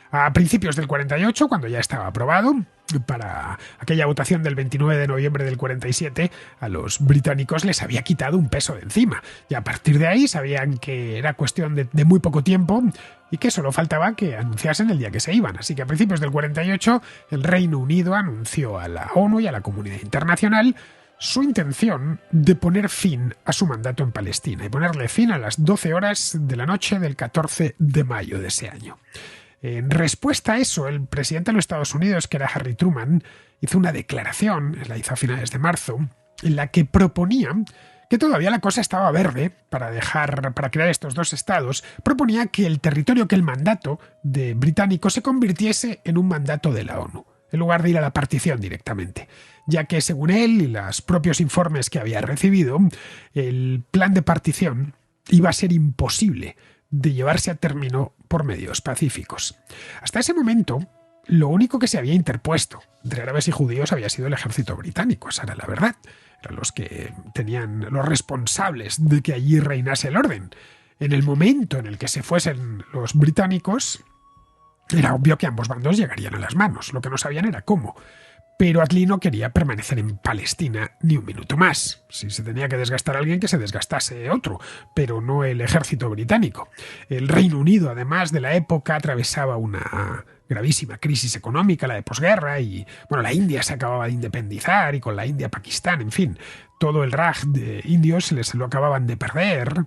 A principios del 48, cuando ya estaba aprobado, para aquella votación del 29 de noviembre del 47, a los británicos les había quitado un peso de encima. Y a partir de ahí sabían que era cuestión de muy poco tiempo y que solo faltaba que anunciasen el día que se iban. Así que a principios del 48, el Reino Unido anunció a la ONU y a la comunidad internacional su intención de poner fin a su mandato en Palestina y ponerle fin a las 12 horas de la noche del 14 de mayo de ese año. En respuesta a eso, el presidente de los Estados Unidos, que era Harry Truman, hizo una declaración, la hizo a finales de marzo, en la que proponía que todavía la cosa estaba verde para crear estos dos estados. Proponía que el mandato de británico se convirtiese en un mandato de la ONU. en lugar de ir a la partición directamente, ya que según él y los propios informes que había recibido, el plan de partición iba a ser imposible de llevarse a término por medios pacíficos. Hasta ese momento, lo único que se había interpuesto entre árabes y judíos había sido el ejército británico, esa era la verdad. Eran los que tenían los responsables de que allí reinase el orden. En el momento en el que se fuesen los británicos, era obvio que ambos bandos llegarían a las manos. Lo que no sabían era cómo. Pero Attlee no quería permanecer en Palestina ni un minuto más. Si se tenía que desgastar alguien, que se desgastase otro, pero no el ejército británico. El Reino Unido, además de la época, atravesaba una gravísima crisis económica, la de posguerra, y bueno, la India se acababa de independizar, y con la India Pakistán, en fin, todo el Raj de indios se lo acababan de perder.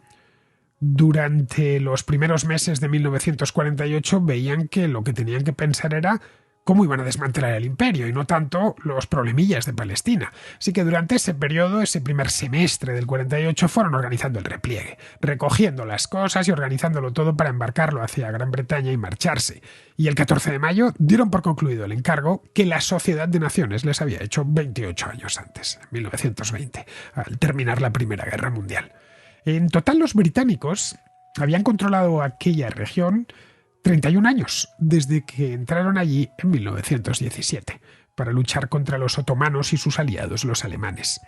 Durante los primeros meses de 1948 veían que lo que tenían que pensar era cómo iban a desmantelar el imperio y no tanto los problemillas de Palestina. Así que durante ese periodo, ese primer semestre del 48, fueron organizando el repliegue, recogiendo las cosas y organizándolo todo para embarcarlo hacia Gran Bretaña y marcharse. Y el 14 de mayo dieron por concluido el encargo que la Sociedad de Naciones les había hecho 28 años antes, en 1920, al terminar la Primera Guerra Mundial. En total, los británicos habían controlado aquella región 31 años, desde que entraron allí en 1917, para luchar contra los otomanos y sus aliados, los alemanes.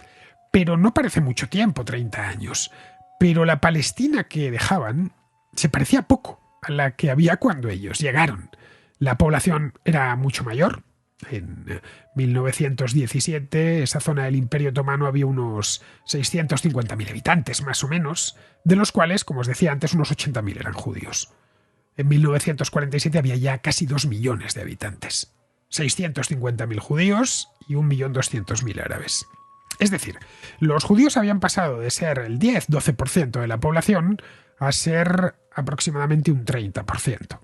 Pero no parece mucho tiempo, 30 años. Pero la Palestina que dejaban se parecía poco a la que había cuando ellos llegaron. La población era mucho mayor. En 1917, esa zona del Imperio Otomano había unos 650.000 habitantes, más o menos, de los cuales, como os decía antes, unos 80.000 eran judíos. En 1947 había ya casi 2 millones de habitantes, 650.000 judíos y 1.200.000 árabes. Es decir, los judíos habían pasado de ser el 10-12% de la población a ser aproximadamente un 30%.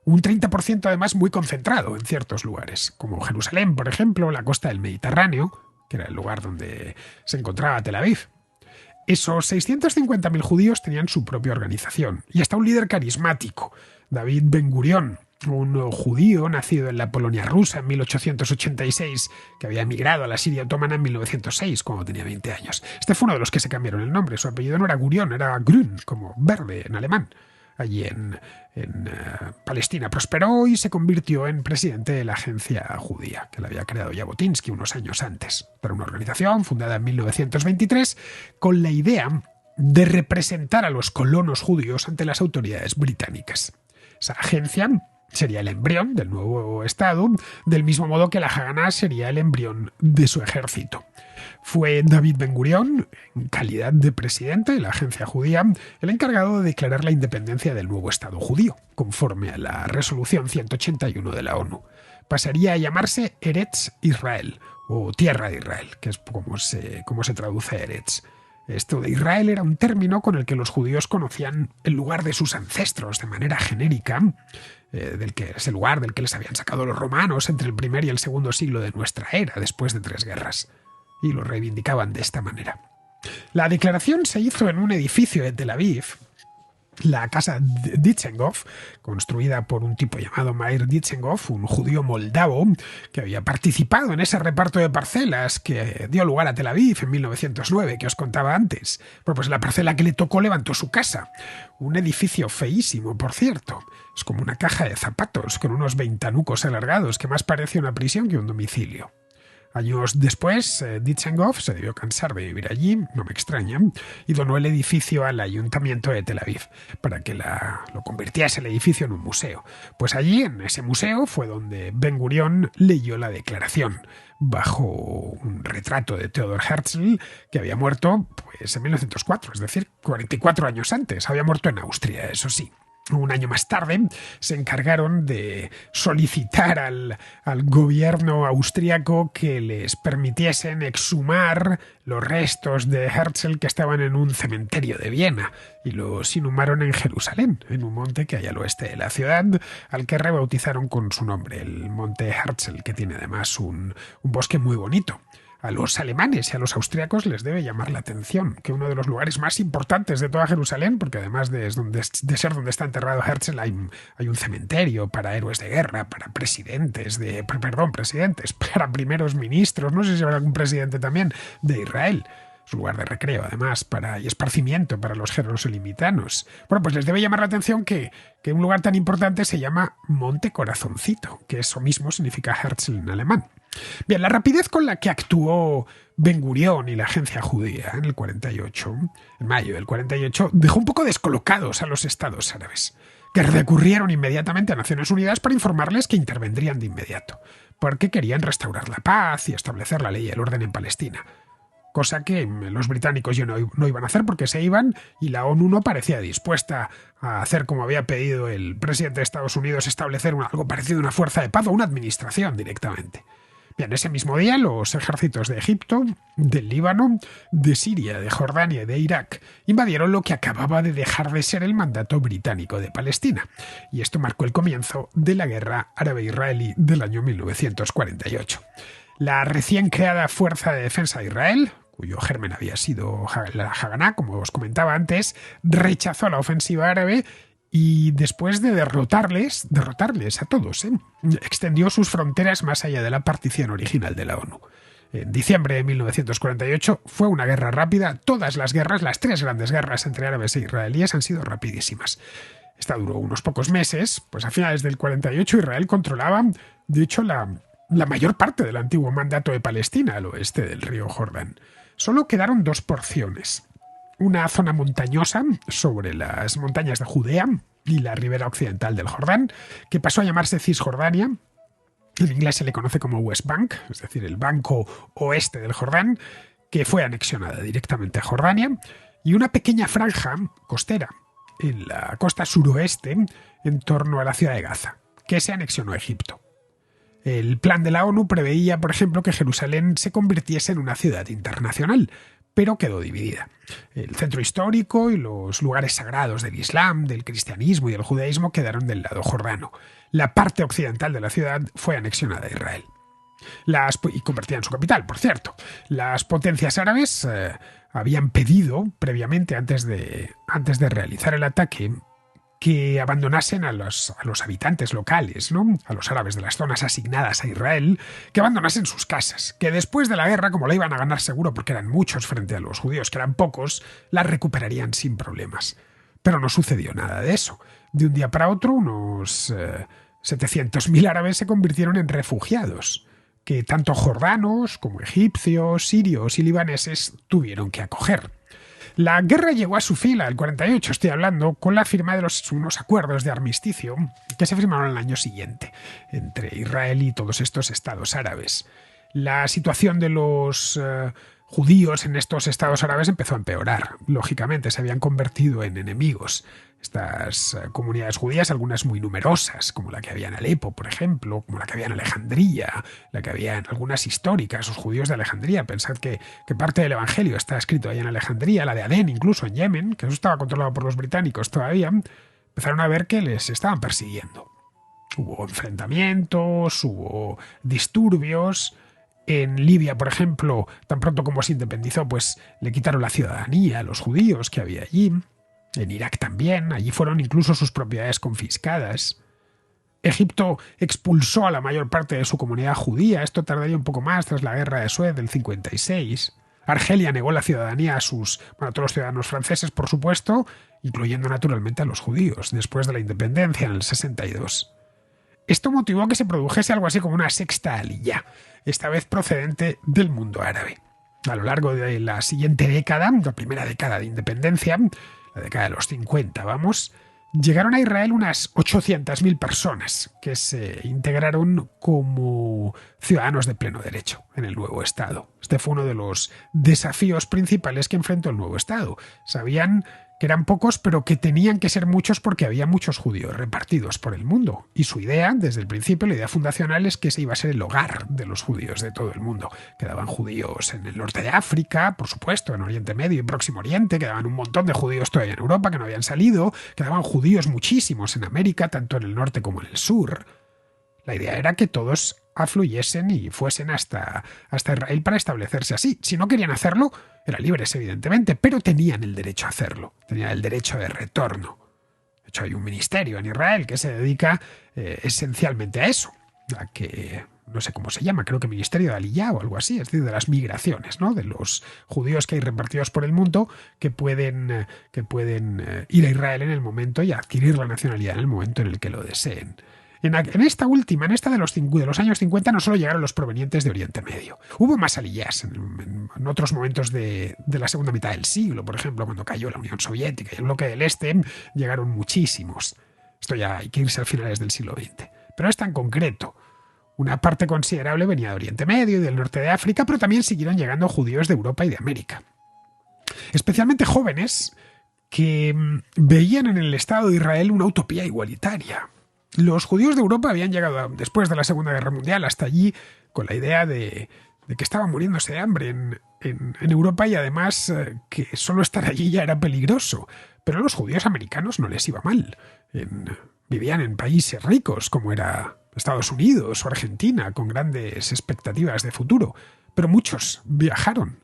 Un 30% además muy concentrado en ciertos lugares, como Jerusalén, por ejemplo, la costa del Mediterráneo, que era el lugar donde se encontraba Tel Aviv. Esos 650.000 judíos tenían su propia organización y hasta un líder carismático, David Ben Gurión, un judío nacido en la Polonia rusa en 1886, que había emigrado a la Siria otomana en 1906, cuando tenía 20 años. Este fue uno de los que se cambiaron el nombre. Su apellido no era Gurión, era Grün, como verde en alemán. Allí en Palestina prosperó y se convirtió en presidente de la agencia judía, que la había creado Jabotinsky unos años antes. Era una organización fundada en 1923 con la idea de representar a los colonos judíos ante las autoridades británicas. Esa agencia sería el embrión del nuevo Estado, del mismo modo que la Haganah sería el embrión de su ejército. Fue David Ben Gurión, en calidad de presidente de la agencia judía, el encargado de declarar la independencia del nuevo Estado judío, conforme a la resolución 181 de la ONU. Pasaría a llamarse Eretz Israel, o Tierra de Israel, que es como se traduce Eretz. Esto de Israel era un término con el que los judíos conocían el lugar de sus ancestros de manera genérica, es el lugar del que les habían sacado los romanos entre el primer y el segundo siglo de nuestra era, después de 3 guerras. Y lo reivindicaban de esta manera. La declaración se hizo en un edificio de Tel Aviv, la casa Dizengoff, construida por un tipo llamado Meir Dizengoff, un judío moldavo que había participado en ese reparto de parcelas que dio lugar a Tel Aviv en 1909, que os contaba antes. Bueno, pues la parcela que le tocó levantó su casa. Un edificio feísimo, por cierto. Es como una caja de zapatos con unos ventanucos alargados que más parece una prisión que un domicilio. Años después, Dizengoff se debió cansar de vivir allí, no me extraña, y donó el edificio al ayuntamiento de Tel Aviv para que lo convirtiese el edificio en un museo. Pues allí, en ese museo, fue donde Ben Gurión leyó la declaración, bajo un retrato de Theodor Herzl, que había muerto pues, en 1904, es decir, 44 años antes. Había muerto en Austria, eso sí. Un año más tarde se encargaron de solicitar al gobierno austríaco que les permitiesen exhumar los restos de Herzl que estaban en un cementerio de Viena y los inhumaron en Jerusalén, en un monte que hay al oeste de la ciudad, al que rebautizaron con su nombre, el monte Herzl, que tiene además un bosque muy bonito. a los alemanes y a los austriacos les debe llamar la atención que uno de los lugares más importantes de toda Jerusalén, porque además de ser donde está enterrado Herzl, hay un cementerio para héroes de guerra, para presidentes, para primeros ministros, no sé si habrá algún presidente también de Israel. Es un lugar de recreo, además, y esparcimiento para los jerosolimitanos. Bueno, pues les debe llamar la atención que un lugar tan importante se llama Monte Corazoncito, que eso mismo significa Herzl en alemán. Bien, la rapidez con la que actuó Ben Gurión y la agencia judía en el 48, en mayo del 48, dejó un poco descolocados a los estados árabes, que recurrieron inmediatamente a Naciones Unidas para informarles que intervendrían de inmediato, porque querían restaurar la paz y establecer la ley y el orden en Palestina. Cosa que los británicos ya no iban a hacer porque se iban y la ONU no parecía dispuesta a hacer como había pedido el presidente de Estados Unidos, establecer algo parecido a una fuerza de paz o una administración directamente. Bien, ese mismo día los ejércitos de Egipto, del Líbano, de Siria, de Jordania y de Irak invadieron lo que acababa de dejar de ser el mandato británico de Palestina. Y esto marcó el comienzo de la guerra árabe-israelí del año 1948. La recién creada Fuerza de Defensa de Israel, cuyo germen había sido la Haganá, como os comentaba antes, rechazó la ofensiva árabe y después de derrotarles a todos, extendió sus fronteras más allá de la partición original de la ONU. En diciembre de 1948 fue una guerra rápida. Todas las guerras, las tres grandes guerras entre árabes e israelíes han sido rapidísimas. Esta duró unos pocos meses, pues a finales del 48 Israel controlaba, de hecho, la mayor parte del antiguo mandato de Palestina al oeste del río Jordán. Solo quedaron dos porciones. Una zona montañosa sobre las montañas de Judea y la ribera occidental del Jordán, que pasó a llamarse Cisjordania. En inglés se le conoce como West Bank, es decir, el banco oeste del Jordán, que fue anexionada directamente a Jordania, y una pequeña franja costera en la costa suroeste en torno a la ciudad de Gaza, que se anexionó a Egipto. El plan de la ONU preveía, por ejemplo, que Jerusalén se convirtiese en una ciudad internacional, pero quedó dividida. El centro histórico y los lugares sagrados del Islam, del cristianismo y del judaísmo quedaron del lado jordano. La parte occidental de la ciudad fue anexionada a Israel. Y convertida en su capital, por cierto. Las potencias árabes habían pedido previamente, antes de realizar el ataque, que abandonasen a los habitantes locales, ¿no? A los árabes de las zonas asignadas a Israel, que abandonasen sus casas, que después de la guerra, como la iban a ganar seguro porque eran muchos frente a los judíos, que eran pocos, las recuperarían sin problemas. Pero no sucedió nada de eso. De un día para otro, unos 700.000 árabes se convirtieron en refugiados, que tanto jordanos como egipcios, sirios y libaneses tuvieron que acoger. La guerra llegó a su fin, el 48, estoy hablando, con la firma de unos acuerdos de armisticio que se firmaron el año siguiente entre Israel y todos estos estados árabes. La situación de los judíos en estos estados árabes empezó a empeorar. Lógicamente, se habían convertido en enemigos. Estas comunidades judías, algunas muy numerosas, como la que había en Alepo, por ejemplo, como la que había en Alejandría, la que había en algunas históricas, los judíos de Alejandría. Pensad que parte del Evangelio está escrito ahí en Alejandría, la de Adén, incluso en Yemen, que eso estaba controlado por los británicos todavía, empezaron a ver que les estaban persiguiendo. Hubo enfrentamientos, hubo disturbios. En Libia, por ejemplo, tan pronto como se independizó, pues le quitaron la ciudadanía a los judíos que había allí. En Irak también, allí fueron incluso sus propiedades confiscadas. Egipto expulsó a la mayor parte de su comunidad judía, esto tardaría un poco más tras la guerra de Suez del 56. Argelia negó la ciudadanía a todos los ciudadanos franceses, por supuesto, incluyendo naturalmente a los judíos, después de la independencia en el 62. Esto motivó que se produjese algo así como una sexta aliyá, esta vez procedente del mundo árabe. A lo largo de la siguiente década, la primera década de independencia, la década de los 50, llegaron a Israel unas 800.000 personas que se integraron como ciudadanos de pleno derecho en el nuevo Estado. Este fue uno de los desafíos principales que enfrentó el nuevo Estado. Sabían que eran pocos, pero que tenían que ser muchos porque había muchos judíos repartidos por el mundo. Y su idea, desde el principio, la idea fundacional es que ese iba a ser el hogar de los judíos de todo el mundo. Quedaban judíos en el norte de África, por supuesto, en Oriente Medio y Próximo Oriente, quedaban un montón de judíos todavía en Europa que no habían salido, quedaban judíos muchísimos en América, tanto en el norte como en el sur. La idea era que todos afluyesen y fuesen hasta Israel para establecerse así. Si no querían hacerlo, eran libres, evidentemente, pero tenían el derecho a hacerlo, tenían el derecho de retorno. De hecho, hay un ministerio en Israel que se dedica esencialmente a eso, a que, no sé cómo se llama, creo que Ministerio de Aliyá o algo así, es decir, de las migraciones, ¿no? De los judíos que hay repartidos por el mundo que pueden ir a Israel en el momento y adquirir la nacionalidad en el momento en el que lo deseen. En esta de los años 50, no solo llegaron los provenientes de Oriente Medio. Hubo más aliyás en otros momentos de la segunda mitad del siglo. Por ejemplo, cuando cayó la Unión Soviética y el bloque del Este, llegaron muchísimos. Esto ya hay que irse a finales del siglo XX. Pero es tan concreto. Una parte considerable venía de Oriente Medio y del norte de África, pero también siguieron llegando judíos de Europa y de América. Especialmente jóvenes que veían en el Estado de Israel una utopía igualitaria. Los judíos de Europa habían llegado después de la Segunda Guerra Mundial hasta allí con la idea de que estaban muriéndose de hambre en Europa y además que solo estar allí ya era peligroso. Pero a los judíos americanos no les iba mal. Vivían en países ricos como era Estados Unidos o Argentina, con grandes expectativas de futuro. Pero muchos viajaron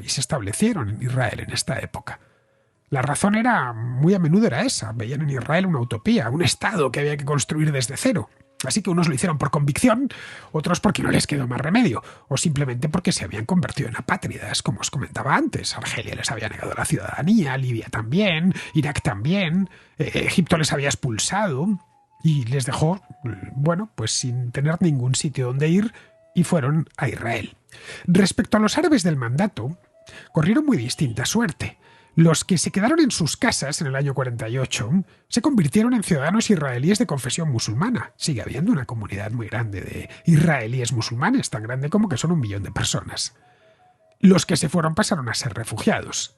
y se establecieron en Israel en esta época. La razón muy a menudo era esa. Veían en Israel una utopía, un Estado que había que construir desde cero. Así que unos lo hicieron por convicción, otros porque no les quedó más remedio, o simplemente porque se habían convertido en apátridas, como os comentaba antes. Argelia les había negado la ciudadanía, Libia también, Irak también, Egipto les había expulsado y les dejó, pues sin tener ningún sitio donde ir, y fueron a Israel. Respecto a los árabes del mandato, corrieron muy distinta suerte. Los que se quedaron en sus casas en el año 48 se convirtieron en ciudadanos israelíes de confesión musulmana. Sigue habiendo una comunidad muy grande de israelíes musulmanes, tan grande como que son 1 millón de personas. Los que se fueron pasaron a ser refugiados.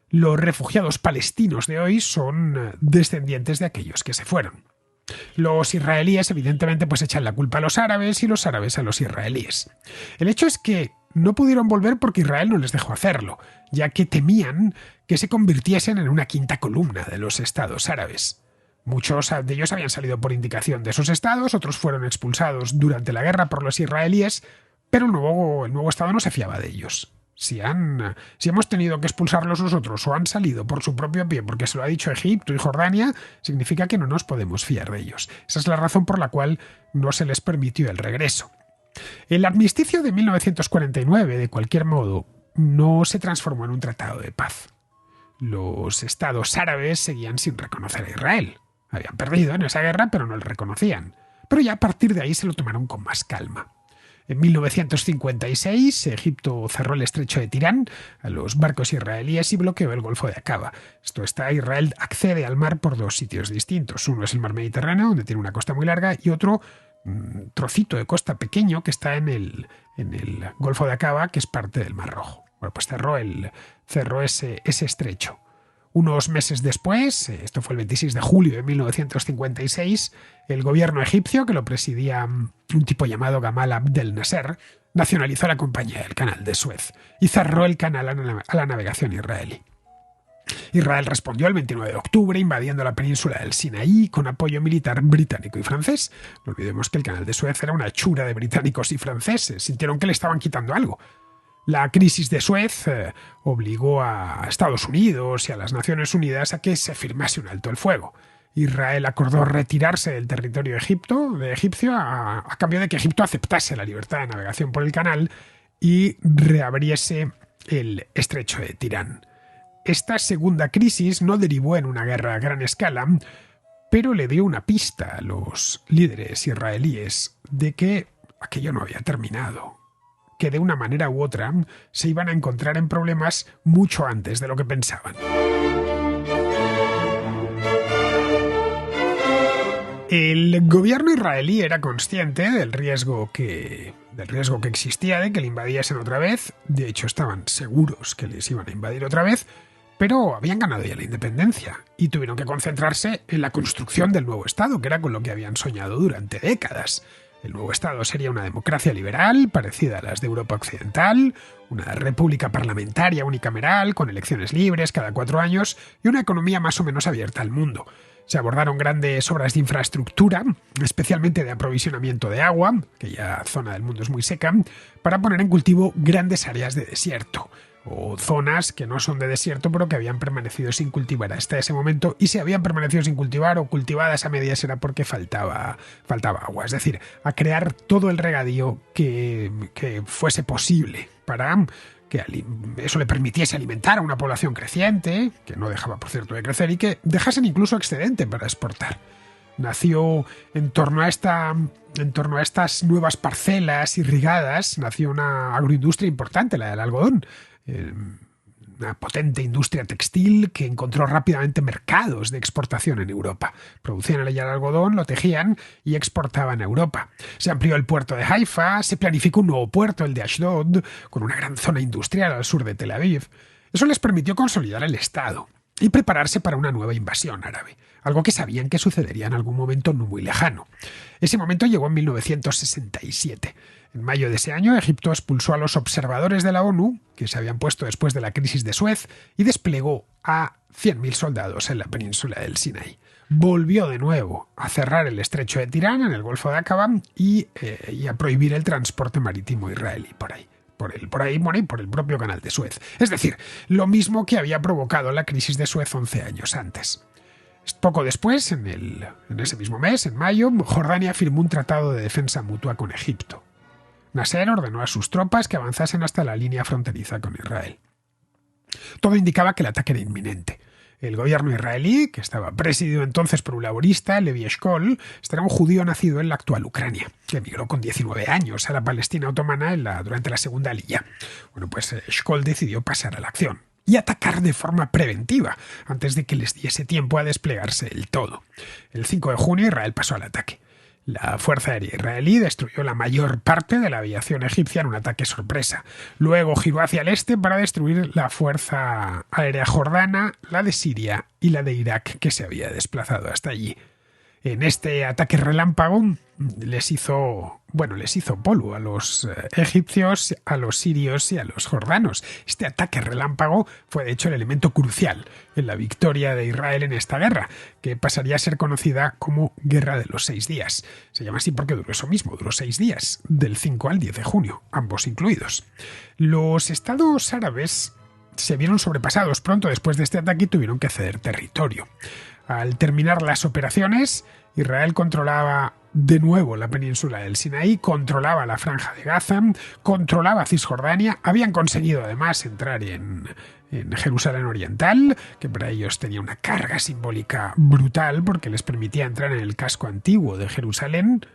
Los refugiados palestinos de hoy son descendientes de aquellos que se fueron. Los israelíes, evidentemente, pues echan la culpa a los árabes y los árabes a los israelíes. El hecho es que no pudieron volver porque Israel no les dejó hacerlo, ya que temían que se convirtiesen en una quinta columna de los estados árabes. Muchos de ellos habían salido por indicación de esos estados, otros fueron expulsados durante la guerra por los israelíes, pero el nuevo estado no se fiaba de ellos. Si hemos tenido que expulsarlos nosotros o han salido por su propio pie porque se lo ha dicho Egipto y Jordania, significa que no nos podemos fiar de ellos. Esa es la razón por la cual no se les permitió el regreso. El armisticio de 1949, de cualquier modo, no se transformó en un tratado de paz. Los estados árabes seguían sin reconocer a Israel. Habían perdido en esa guerra, pero no le reconocían. Pero ya a partir de ahí se lo tomaron con más calma. En 1956, Egipto cerró el estrecho de Tirán a los barcos israelíes y bloqueó el Golfo de Aqaba. Israel accede al mar por 2 sitios distintos. Uno es el mar Mediterráneo, donde tiene una costa muy larga, y otro trocito de costa pequeño que está en el Golfo de Aqaba, que es parte del Mar Rojo. Bueno, pues cerró ese estrecho. Unos meses después, esto fue el 26 de julio de 1956, el gobierno egipcio, que lo presidía un tipo llamado Gamal Abdel Nasser, nacionalizó la compañía del Canal de Suez y cerró el canal a la navegación israelí. Israel respondió el 29 de octubre invadiendo la península del Sinaí con apoyo militar británico y francés. No olvidemos que el Canal de Suez era una hechura de británicos y franceses. Sintieron que le estaban quitando algo. La crisis de Suez obligó a Estados Unidos y a las Naciones Unidas a que se firmase un alto el fuego. Israel acordó retirarse del territorio egipcio a cambio de que Egipto aceptase la libertad de navegación por el canal y reabriese el estrecho de Tirán. Esta segunda crisis no derivó en una guerra a gran escala, pero le dio una pista a los líderes israelíes de que aquello no había terminado, que de una manera u otra se iban a encontrar en problemas mucho antes de lo que pensaban. El gobierno israelí era consciente del riesgo que existía de que le invadiesen otra vez. De hecho, estaban seguros que les iban a invadir otra vez, pero habían ganado ya la independencia y tuvieron que concentrarse en la construcción del nuevo Estado, que era con lo que habían soñado durante décadas. El nuevo Estado sería una democracia liberal, parecida a las de Europa Occidental, una república parlamentaria unicameral, con elecciones libres cada 4 años y una economía más o menos abierta al mundo. Se abordaron grandes obras de infraestructura, especialmente de aprovisionamiento de agua, aquella zona del mundo es muy seca, para poner en cultivo grandes áreas de desierto, o zonas que no son de desierto pero que habían permanecido sin cultivar hasta ese momento, y si habían permanecido sin cultivar o cultivadas a medias era porque faltaba agua, es decir, a crear todo el regadío que fuese posible para que eso le permitiese alimentar a una población creciente, que no dejaba, por cierto, de crecer, y que dejasen incluso excedente para exportar. Nació en torno a estas nuevas parcelas irrigadas, nació una agroindustria importante, la del algodón, una potente industria textil que encontró rápidamente mercados de exportación en Europa. Producían allá el algodón, lo tejían y exportaban a Europa. Se amplió el puerto de Haifa, se planificó un nuevo puerto, el de Ashdod, con una gran zona industrial al sur de Tel Aviv. Eso les permitió consolidar el Estado y prepararse para una nueva invasión árabe, algo que sabían que sucedería en algún momento no muy lejano. Ese momento llegó en 1967. En mayo de ese año, Egipto expulsó a los observadores de la ONU, que se habían puesto después de la crisis de Suez, y desplegó a 100.000 soldados en la península del Sinaí. Volvió de nuevo a cerrar el estrecho de Tirán, en el Golfo de Aqaba, y a prohibir el transporte marítimo israelí por ahí. Por el propio canal de Suez. Es decir, lo mismo que había provocado la crisis de Suez 11 años antes. Poco después, en ese mismo mes, en mayo, Jordania firmó un tratado de defensa mutua con Egipto. Nasser ordenó a sus tropas que avanzasen hasta la línea fronteriza con Israel. Todo indicaba que el ataque era inminente. El gobierno israelí, que estaba presidido entonces por un laborista, Levi Eshkol, era un judío nacido en la actual Ucrania, que emigró con 19 años a la Palestina otomana durante la Segunda Aliyá. Bueno, pues Eshkol decidió pasar a la acción y atacar de forma preventiva, antes de que les diese tiempo a desplegarse del todo. El 5 de junio Israel pasó al ataque. La Fuerza Aérea israelí destruyó la mayor parte de la aviación egipcia en un ataque sorpresa. Luego giró hacia el este para destruir la Fuerza Aérea jordana, la de Siria y la de Irak, que se había desplazado hasta allí. En este ataque relámpago les hizo polvo a los egipcios, a los sirios y a los jordanos. Este ataque relámpago fue de hecho el elemento crucial en la victoria de Israel en esta guerra, que pasaría a ser conocida como Guerra de los 6 días. Se llama así porque duró eso mismo, duró 6 días, del 5 al 10 de junio, ambos incluidos. Los estados árabes se vieron sobrepasados pronto después de este ataque y tuvieron que ceder territorio. Al terminar las operaciones, Israel controlaba de nuevo la península del Sinaí, controlaba la Franja de Gaza, controlaba Cisjordania, habían conseguido además entrar en Jerusalén Oriental, que para ellos tenía una carga simbólica brutal porque les permitía entrar en el casco antiguo de Jerusalén.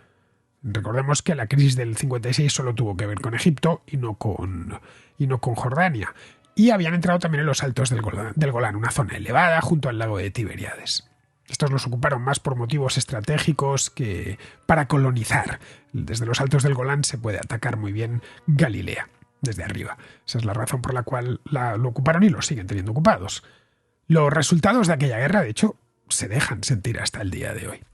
Recordemos que la crisis del 56 solo tuvo que ver con Egipto y no con Jordania. Y habían entrado también en los altos del Golán, una zona elevada junto al lago de Tiberíades. Estos los ocuparon más por motivos estratégicos que para colonizar. Desde los altos del Golán se puede atacar muy bien Galilea, desde arriba. Esa es la razón por la cual lo ocuparon y lo siguen teniendo ocupados. Los resultados de aquella guerra, de hecho, se dejan sentir hasta el día de hoy.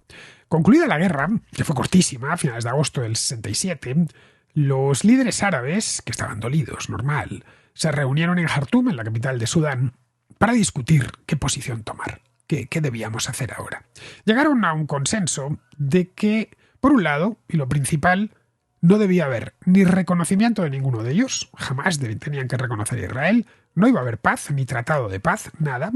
Concluida la guerra, que fue cortísima, a finales de agosto del 67, los líderes árabes, que estaban dolidos, normal, se reunieron en Jartum, en la capital de Sudán, para discutir qué posición tomar, qué debíamos hacer ahora. Llegaron a un consenso de que, por un lado, y lo principal, no debía haber ni reconocimiento de ninguno de ellos, jamás tenían que reconocer a Israel, no iba a haber paz, ni tratado de paz, nada,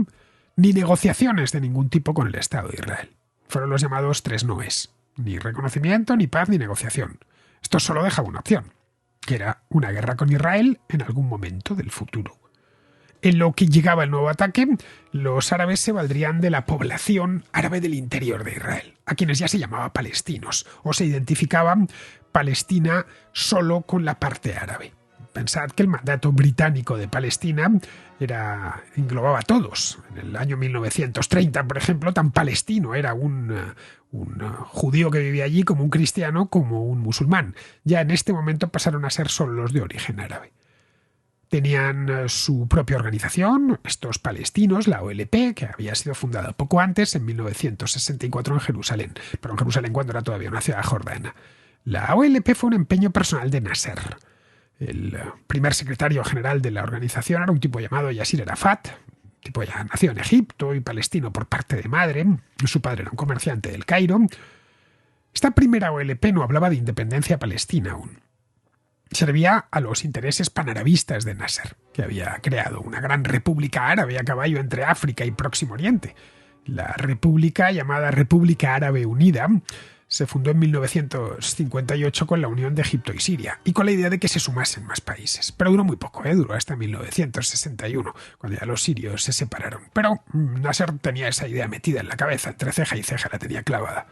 ni negociaciones de ningún tipo con el Estado de Israel. Fueron los llamados 3 noes, ni reconocimiento, ni paz, ni negociación. Esto solo dejaba una opción, que era una guerra con Israel en algún momento del futuro. En lo que llegaba el nuevo ataque, los árabes se valdrían de la población árabe del interior de Israel, a quienes ya se llamaba palestinos, o se identificaban Palestina solo con la parte árabe. Pensad que el mandato británico de Palestina englobaba a todos. En el año 1930, por ejemplo, tan palestino era un judío que vivía allí como un cristiano, como un musulmán. Ya en este momento pasaron a ser solo los de origen árabe. Tenían su propia organización, estos palestinos, la OLP, que había sido fundada poco antes, en 1964 en Jerusalén, pero en Jerusalén cuando era todavía una ciudad jordana. La OLP fue un empeño personal de Nasser. El primer secretario general de la organización era un tipo llamado Yasser Arafat, tipo ya nació en Egipto y palestino por parte de madre. Su padre era un comerciante del Cairo. Esta primera OLP no hablaba de independencia palestina aún. Servía a los intereses panarabistas de Nasser, que había creado una gran república árabe a caballo entre África y Próximo Oriente. La república, llamada República Árabe Unida, se fundó en 1958 con la unión de Egipto y Siria, y con la idea de que se sumasen más países. Pero duró muy poco, duró hasta 1961, cuando ya los sirios se separaron. Pero Nasser tenía esa idea metida en la cabeza, entre ceja y ceja la tenía clavada.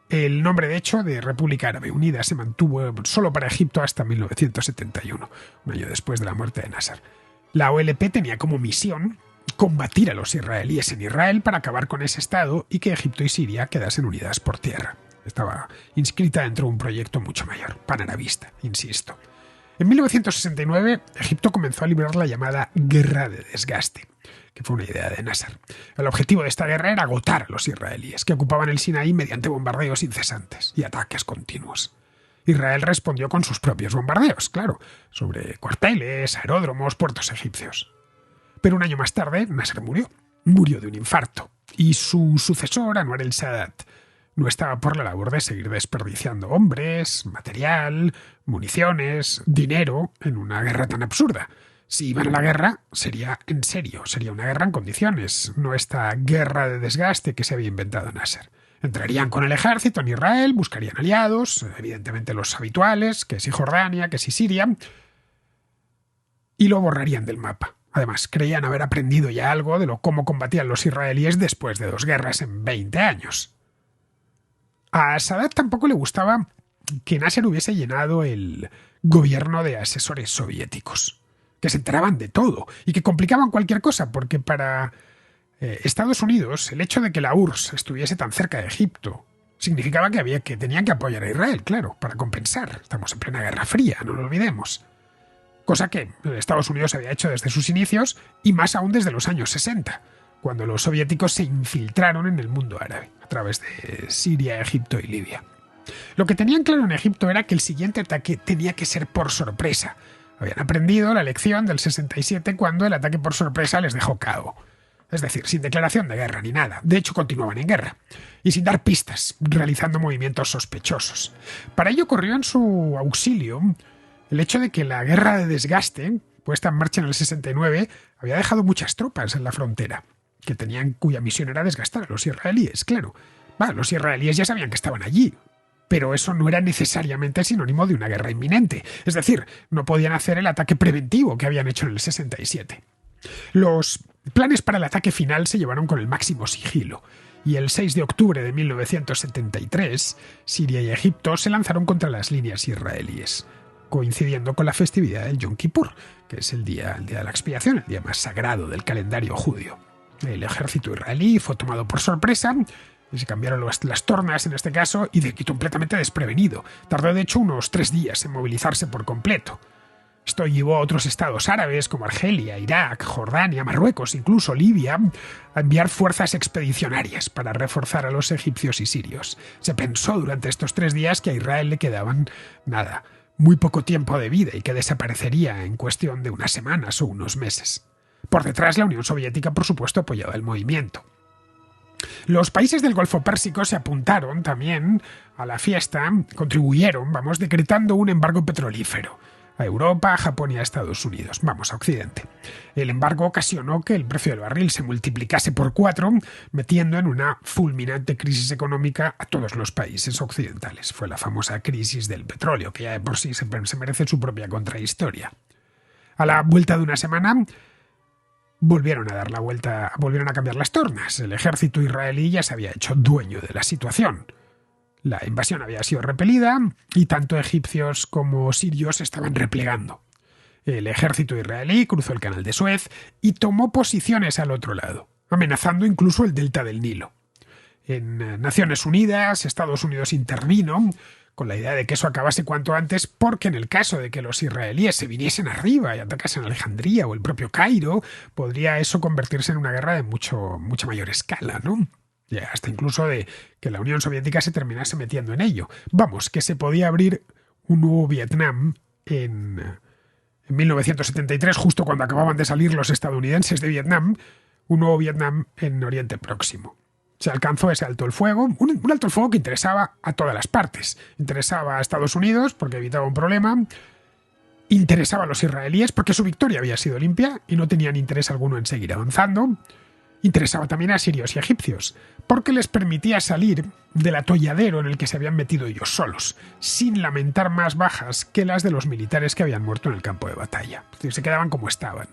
El nombre, de hecho, de República Árabe Unida se mantuvo solo para Egipto hasta 1971, un año después de la muerte de Nasser. La OLP tenía como misión combatir a los israelíes en Israel para acabar con ese estado y que Egipto y Siria quedasen unidas por tierra. Estaba inscrita dentro de un proyecto mucho mayor, panarabista, insisto. En 1969, Egipto comenzó a librar la llamada Guerra de Desgaste, que fue una idea de Nasser. El objetivo de esta guerra era agotar a los israelíes, que ocupaban el Sinaí mediante bombardeos incesantes y ataques continuos. Israel respondió con sus propios bombardeos, claro, sobre cuarteles, aeródromos, puertos egipcios. Pero un año más tarde, Nasser murió de un infarto, y su sucesor, Anwar el-Sadat, no estaba por la labor de seguir desperdiciando hombres, material, municiones, dinero en una guerra tan absurda. Si iban a la guerra, sería en serio, sería una guerra en condiciones, no esta guerra de desgaste que se había inventado Nasser. Entrarían con el ejército en Israel, buscarían aliados, evidentemente los habituales, que si Jordania, que si Siria, y lo borrarían del mapa. Además, creían haber aprendido ya algo de cómo combatían los israelíes después de 2 guerras en 20 años. A Sadat tampoco le gustaba que Nasser hubiese llenado el gobierno de asesores soviéticos, que se enteraban de todo y que complicaban cualquier cosa, porque para Estados Unidos el hecho de que la URSS estuviese tan cerca de Egipto significaba que tenían que apoyar a Israel, claro, para compensar. Estamos en plena Guerra Fría, no lo olvidemos. Cosa que Estados Unidos había hecho desde sus inicios y más aún desde los años 60, cuando los soviéticos se infiltraron en el mundo árabe, a través de Siria, Egipto y Libia. Lo que tenían claro en Egipto era que el siguiente ataque tenía que ser por sorpresa. Habían aprendido la lección del 67 cuando el ataque por sorpresa les dejó cao. Es decir, sin declaración de guerra ni nada. De hecho, continuaban en guerra. Y sin dar pistas, realizando movimientos sospechosos. Para ello corrió en su auxilio el hecho de que la guerra de desgaste, puesta en marcha en el 69, había dejado muchas tropas en la frontera, cuya misión era desgastar a los israelíes, claro. Los israelíes ya sabían que estaban allí, pero eso no era necesariamente sinónimo de una guerra inminente. Es decir, no podían hacer el ataque preventivo que habían hecho en el 67. Los planes para el ataque final se llevaron con el máximo sigilo, y el 6 de octubre de 1973, Siria y Egipto se lanzaron contra las líneas israelíes, coincidiendo con la festividad del Yom Kippur, que es el día de la expiación, el día más sagrado del calendario judío. El ejército israelí fue tomado por sorpresa, y se cambiaron las tornas en este caso, y de completamente desprevenido. Tardó de hecho unos 3 días en movilizarse por completo. Esto llevó a otros estados árabes como Argelia, Irak, Jordania, Marruecos, incluso Libia, a enviar fuerzas expedicionarias para reforzar a los egipcios y sirios. Se pensó durante estos 3 días que a Israel le quedaban muy poco tiempo de vida y que desaparecería en cuestión de unas semanas o unos meses. Por detrás, la Unión Soviética, por supuesto, apoyaba el movimiento. Los países del Golfo Pérsico se apuntaron también a la fiesta, contribuyeron, decretando un embargo petrolífero a Europa, a Japón y a Estados Unidos, a Occidente. El embargo ocasionó que el precio del barril se multiplicase por 4, metiendo en una fulminante crisis económica a todos los países occidentales. Fue la famosa crisis del petróleo, que ya de por sí se merece su propia contrahistoria. A la vuelta de una semana, volvieron a cambiar las tornas. El ejército israelí ya se había hecho dueño de la situación. La invasión había sido repelida y tanto egipcios como sirios estaban replegando. El ejército israelí cruzó el canal de Suez y tomó posiciones al otro lado, amenazando incluso el delta del Nilo. En Naciones Unidas, Estados Unidos intervino con la idea de que eso acabase cuanto antes, porque en el caso de que los israelíes se viniesen arriba y atacasen Alejandría o el propio Cairo, podría eso convertirse en una guerra de mucha mayor escala, ¿no? Hasta incluso de que la Unión Soviética se terminase metiendo en ello. Que se podía abrir un nuevo Vietnam en En 1973, justo cuando acababan de salir los estadounidenses de Vietnam, un nuevo Vietnam en Oriente Próximo. Se alcanzó ese alto el fuego, un alto el fuego que interesaba a todas las partes. Interesaba a Estados Unidos porque evitaba un problema, interesaba a los israelíes porque su victoria había sido limpia y no tenían interés alguno en seguir avanzando. Interesaba también a sirios y egipcios, porque les permitía salir del atolladero en el que se habían metido ellos solos, sin lamentar más bajas que las de los militares que habían muerto en el campo de batalla. Es decir, se quedaban como estaban.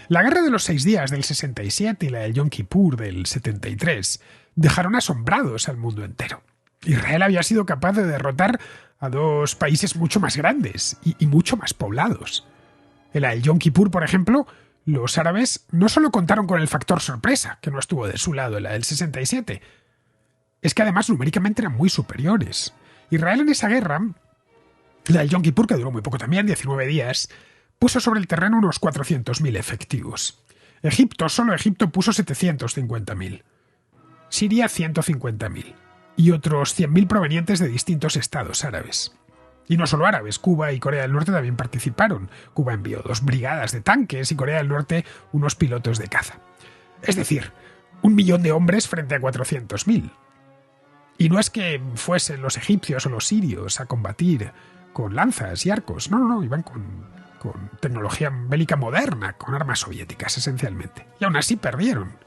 La guerra de los 6 días del 67 y la del Yom Kippur del 73 dejaron asombrados al mundo entero. Israel había sido capaz de derrotar a 2 países mucho más grandes y mucho más poblados. En la del Yom Kippur, por ejemplo, los árabes no solo contaron con el factor sorpresa, que no estuvo de su lado en la del 67, es que además numéricamente eran muy superiores. Israel en esa guerra, la del Yom Kippur, que duró muy poco también, 19 días, puso sobre el terreno unos 400.000 efectivos. Egipto, solo Egipto, puso 750.000. Siria, 150.000. Y otros 100.000 provenientes de distintos estados árabes. Y no solo árabes, Cuba y Corea del Norte también participaron. Cuba envió 2 brigadas de tanques y Corea del Norte unos pilotos de caza. Es decir, 1 millón de hombres frente a 400.000. Y no es que fuesen los egipcios o los sirios a combatir con lanzas y arcos. No, iban con tecnología bélica moderna, con armas soviéticas esencialmente. Y aún así perdieron.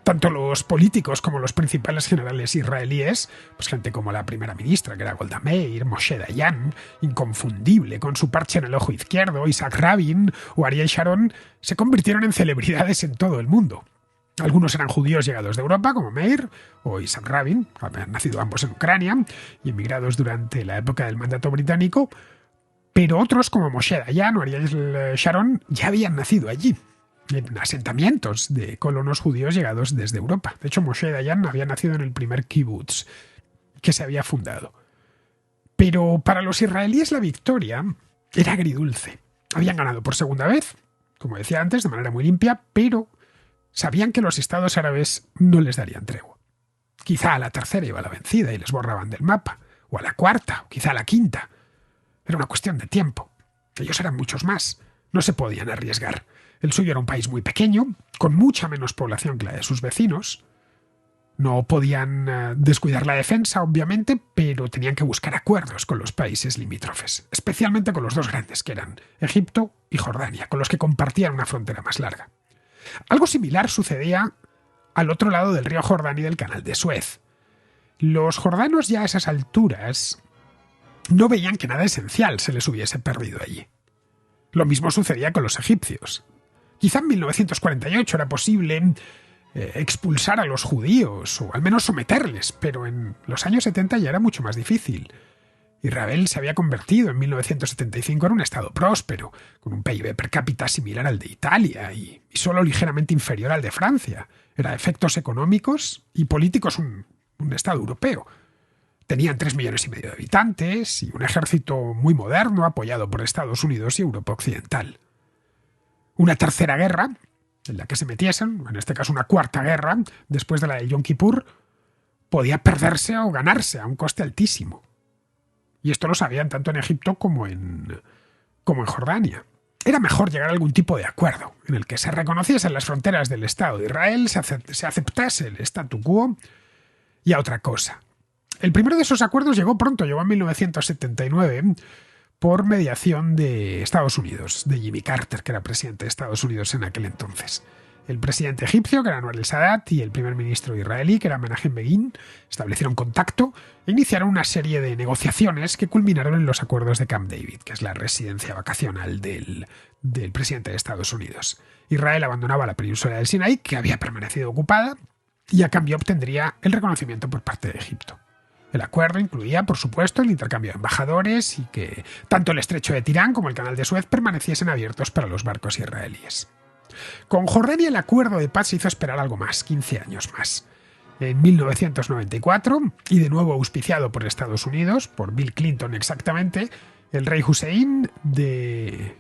Tanto los políticos como los principales generales israelíes, pues gente como la primera ministra, que era Golda Meir, Moshe Dayan, inconfundible con su parche en el ojo izquierdo, Isaac Rabin o Ariel Sharon, se convirtieron en celebridades en todo el mundo. Algunos eran judíos llegados de Europa, como Meir o Isaac Rabin, habían nacido ambos en Ucrania y emigrados durante la época del mandato británico, pero otros, como Moshe Dayan o Ariel Sharon, ya habían nacido allí, en asentamientos de colonos judíos llegados desde Europa. De hecho, Moshe Dayan había nacido en el primer kibutz que se había fundado. Pero para los israelíes la victoria era agridulce. Habían ganado por segunda vez, como decía antes, de manera muy limpia, pero sabían que los estados árabes no les darían tregua. Quizá a la tercera iba la vencida y les borraban del mapa, o a la cuarta, o quizá a la quinta. Era una cuestión de tiempo. Ellos eran muchos más. No se podían arriesgar. El suyo era un país muy pequeño, con mucha menos población que la de sus vecinos. No podían descuidar la defensa, obviamente, pero tenían que buscar acuerdos con los países limítrofes, especialmente con los 2 grandes, que eran Egipto y Jordania, con los que compartían una frontera más larga. Algo similar sucedía al otro lado del río Jordán y del canal de Suez. Los jordanos ya a esas alturas no veían que nada esencial se les hubiese perdido allí. Lo mismo sucedía con los egipcios. Quizá en 1948 era posible expulsar a los judíos, o al menos someterles, pero en los años 70 ya era mucho más difícil. Israel se había convertido en 1975 en un estado próspero, con un PIB per cápita similar al de Italia y solo ligeramente inferior al de Francia. Era a efectos económicos y políticos un estado europeo. Tenían 3,5 millones de habitantes y un ejército muy moderno apoyado por Estados Unidos y Europa Occidental. Una tercera guerra, en la que se metiesen, en este caso una cuarta guerra, después de la de Yom Kippur, podía perderse o ganarse a un coste altísimo. Y esto lo sabían tanto en Egipto como en Jordania. Era mejor llegar a algún tipo de acuerdo, en el que se reconociesen las fronteras del Estado de Israel, se aceptase el statu quo y a otra cosa. El primero de esos acuerdos llegó en 1979, por mediación de Estados Unidos, de Jimmy Carter, que era presidente de Estados Unidos en aquel entonces. El presidente egipcio, que era Anwar el-Sadat, y el primer ministro israelí, que era Menachem Begin, establecieron contacto e iniciaron una serie de negociaciones que culminaron en los acuerdos de Camp David, que es la residencia vacacional del presidente de Estados Unidos. Israel abandonaba la península del Sinaí, que había permanecido ocupada, y a cambio obtendría el reconocimiento por parte de Egipto. El acuerdo incluía, por supuesto, el intercambio de embajadores y que tanto el estrecho de Tirán como el canal de Suez permaneciesen abiertos para los barcos israelíes. Con Jordania el acuerdo de paz se hizo esperar algo más, 15 años más. En 1994, y de nuevo auspiciado por Estados Unidos, por Bill Clinton exactamente, el rey Hussein de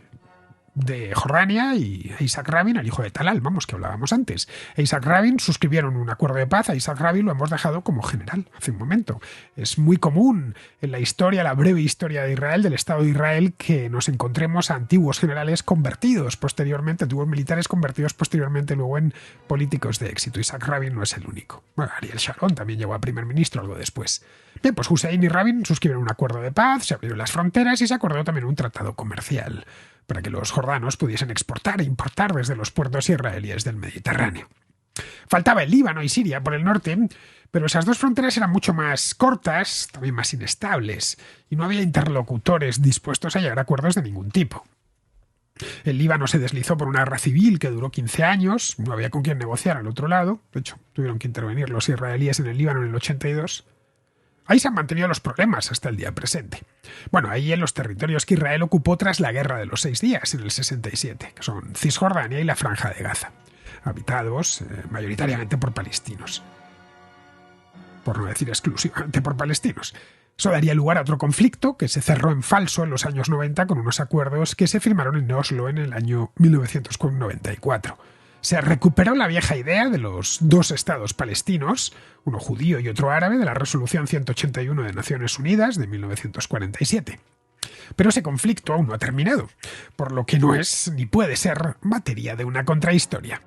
de Jordania y Isaac Rabin, el hijo de Talal, vamos, que hablábamos antes. Isaac Rabin suscribieron un acuerdo de paz. A Isaac Rabin lo hemos dejado como general hace un momento. Es muy común en la historia, la breve historia de Israel, del Estado de Israel, que nos encontremos a antiguos generales convertidos posteriormente, antiguos militares convertidos posteriormente luego en políticos de éxito. Isaac Rabin no es el único. Bueno, Ariel Sharon también llegó a primer ministro algo después. Bien, pues Hussein y Rabin suscribieron un acuerdo de paz, se abrieron las fronteras y se acordó también un tratado comercial para que los jordanos pudiesen exportar e importar desde los puertos israelíes del Mediterráneo. Faltaba el Líbano y Siria por el norte, pero esas dos fronteras eran mucho más cortas, también más inestables, y no había interlocutores dispuestos a llegar a acuerdos de ningún tipo. El Líbano se deslizó por una guerra civil que duró 15 años, no había con quién negociar al otro lado, de hecho tuvieron que intervenir los israelíes en el Líbano en el 82. Ahí se han mantenido los problemas hasta el día presente. Bueno, ahí en los territorios que Israel ocupó tras la Guerra de los 6 Días, en el 67, que son Cisjordania y la Franja de Gaza, habitados mayoritariamente por palestinos. Por no decir exclusivamente por palestinos. Eso daría lugar a otro conflicto que se cerró en falso en los años 90 con unos acuerdos que se firmaron en Oslo en el año 1994. Se recuperó la vieja idea de los dos estados palestinos, uno judío y otro árabe, de la Resolución 181 de Naciones Unidas de 1947. Pero ese conflicto aún no ha terminado, por lo que no es ni puede ser materia de una contrahistoria.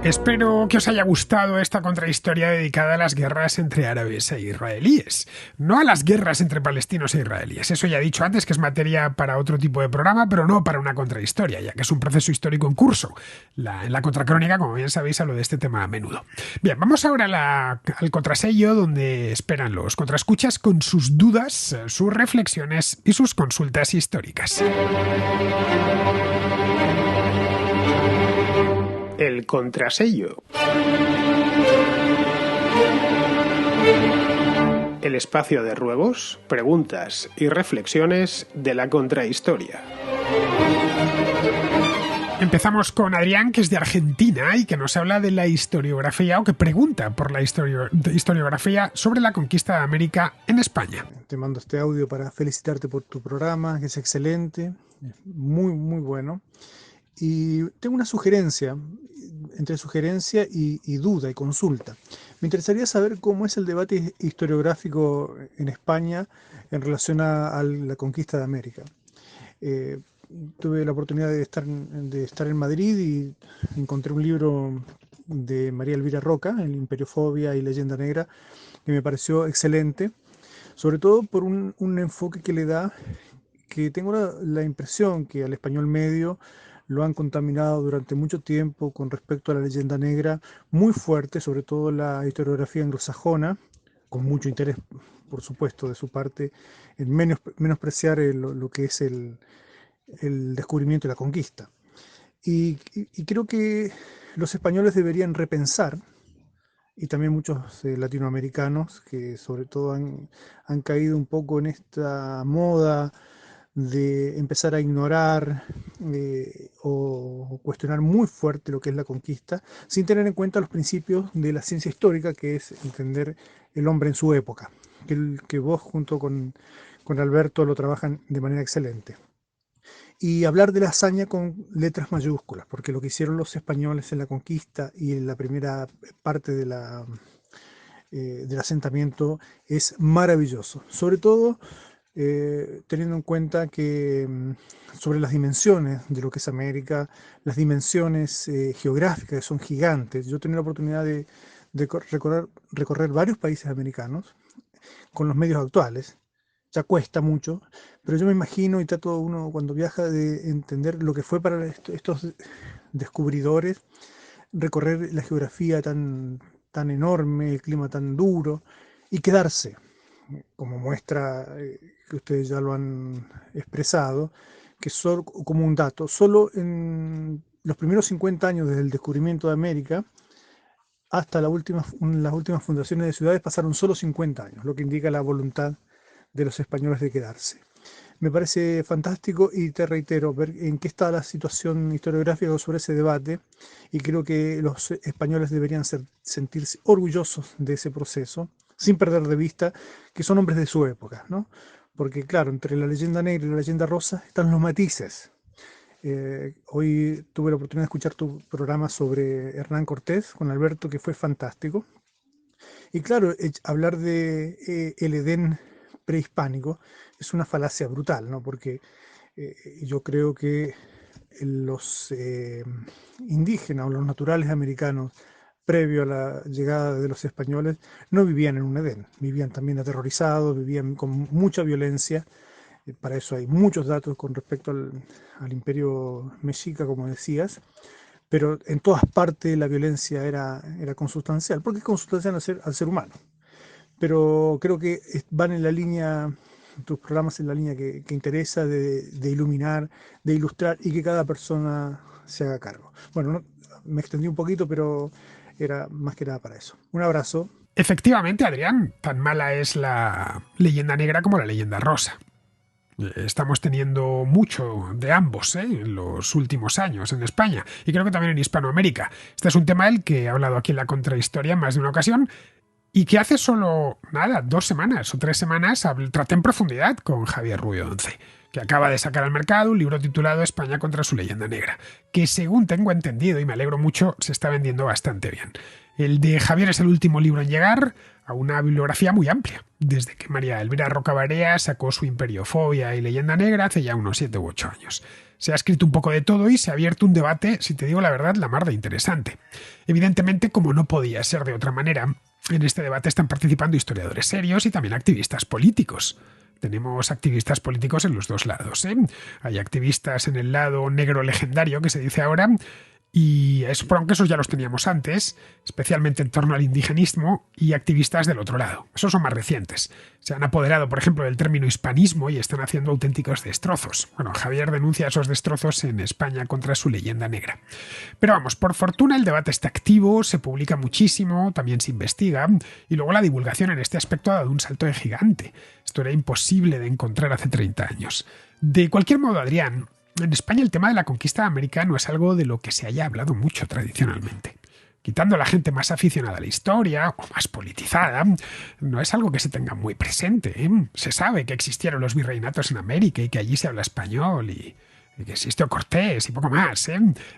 Espero que os haya gustado esta contrahistoria dedicada a las guerras entre árabes e israelíes. No a las guerras entre palestinos e israelíes. Eso ya he dicho antes que es materia para otro tipo de programa, pero no para una contrahistoria, ya que es un proceso histórico en curso. En la contracrónica, como bien sabéis, hablo de este tema a menudo. Bien, vamos ahora al contrasello, donde esperan los contraescuchas con sus dudas, sus reflexiones y sus consultas históricas.
El contrasello. El espacio de ruegos, preguntas y reflexiones de la contrahistoria.
Empezamos con Adrián, que es de Argentina y que nos habla de la historiografía, o que pregunta por la historiografía sobre la conquista de América en España.
Te mando este audio para felicitarte por tu programa, que es excelente, muy, muy bueno. Y tengo una sugerencia, entre sugerencia y duda y consulta. Me interesaría saber cómo es el debate historiográfico en España en relación a la conquista de América. Tuve la oportunidad de estar en Madrid y encontré un libro de María Elvira Roca, El Imperiofobia y Leyenda Negra, que me pareció excelente, sobre todo por un enfoque que le da, que tengo la impresión que al español medio lo han contaminado durante mucho tiempo con respecto a la leyenda negra, muy fuerte, sobre todo la historiografía anglosajona, con mucho interés, por supuesto, de su parte, en menospreciar lo que es el descubrimiento y la conquista. Y creo que los españoles deberían repensar, y también muchos latinoamericanos, que sobre todo han caído un poco en esta moda de empezar a ignorar o cuestionar muy fuerte lo que es la conquista, sin tener en cuenta los principios de la ciencia histórica, que es entender el hombre en su época, que vos junto con Alberto lo trabajan de manera excelente. Y hablar de la hazaña con letras mayúsculas, porque lo que hicieron los españoles en la conquista y en la primera parte del asentamiento es maravilloso, sobre todo teniendo en cuenta que sobre las dimensiones de lo que es América, las dimensiones geográficas que son gigantes. Yo he tenido la oportunidad de recorrer varios países americanos con los medios actuales. Ya cuesta mucho, pero yo me imagino y trato uno cuando viaja de entender lo que fue para estos descubridores recorrer la geografía tan enorme, el clima tan duro y quedarse, como muestra que ustedes ya lo han expresado, que solo, como un dato, solo en los primeros 50 años desde el descubrimiento de América hasta las últimas fundaciones de ciudades pasaron solo 50 años, lo que indica la voluntad de los españoles de quedarse. Me parece fantástico y te reitero, ver en qué está la situación historiográfica sobre ese debate, y creo que los españoles deberían sentirse orgullosos de ese proceso, sin perder de vista que son hombres de su época, ¿no? porque claro, entre la leyenda negra y la leyenda rosa están los matices. Hoy tuve la oportunidad de escuchar tu programa sobre Hernán Cortés con Alberto, que fue fantástico. Y claro, hablar de el Edén prehispánico es una falacia brutal, ¿no? Porque yo creo que los indígenas o los naturales americanos, previo a la llegada de los españoles, no vivían en un Edén, vivían también aterrorizados, vivían con mucha violencia. Para eso hay muchos datos con respecto al imperio mexica, como decías, pero en todas partes la violencia era consustancial, porque es consustancial al ser humano. Pero creo que van en la línea, tus programas en la línea que interesa de iluminar, de ilustrar y que cada persona se haga cargo. Bueno, me extendí un poquito, pero era más que nada para eso. Un abrazo.
Efectivamente, Adrián, tan mala es la leyenda negra como la leyenda rosa. Estamos teniendo mucho de ambos en los últimos años en España y creo que también en Hispanoamérica. Este es un tema del que he hablado aquí en la Contrahistoria en más de una ocasión y que hace solo, 2 semanas o 3 semanas traté en profundidad con Javier Rubio Once, que acaba de sacar al mercado un libro titulado España contra su leyenda negra, que según tengo entendido, y me alegro mucho, se está vendiendo bastante bien. El de Javier es el último libro en llegar a una bibliografía muy amplia, desde que María Elvira Rocabarea sacó su Imperiofobia y Leyenda Negra hace ya unos 7 u 8 años. Se ha escrito un poco de todo y se ha abierto un debate, si te digo la verdad, la mar de interesante. Evidentemente, como no podía ser de otra manera, en este debate están participando historiadores serios y también activistas políticos. Tenemos activistas políticos en los dos lados. Hay activistas en el lado negro legendario, que se dice ahora, y aunque esos ya los teníamos antes, especialmente en torno al indigenismo, y activistas del otro lado. Esos son más recientes. Se han apoderado, por ejemplo, del término hispanismo y están haciendo auténticos destrozos. Bueno, Javier denuncia esos destrozos en España contra su leyenda negra. Pero vamos, por fortuna el debate está activo, se publica muchísimo, también se investiga, y luego la divulgación en este aspecto ha dado un salto de gigante. Esto era imposible de encontrar hace 30 años. De cualquier modo, Adrián, en España el tema de la conquista de América no es algo de lo que se haya hablado mucho tradicionalmente. Quitando a la gente más aficionada a la historia o más politizada, no es algo que se tenga muy presente. Se sabe que existieron los virreinatos en América y que allí se habla español y que existió Cortés y poco más.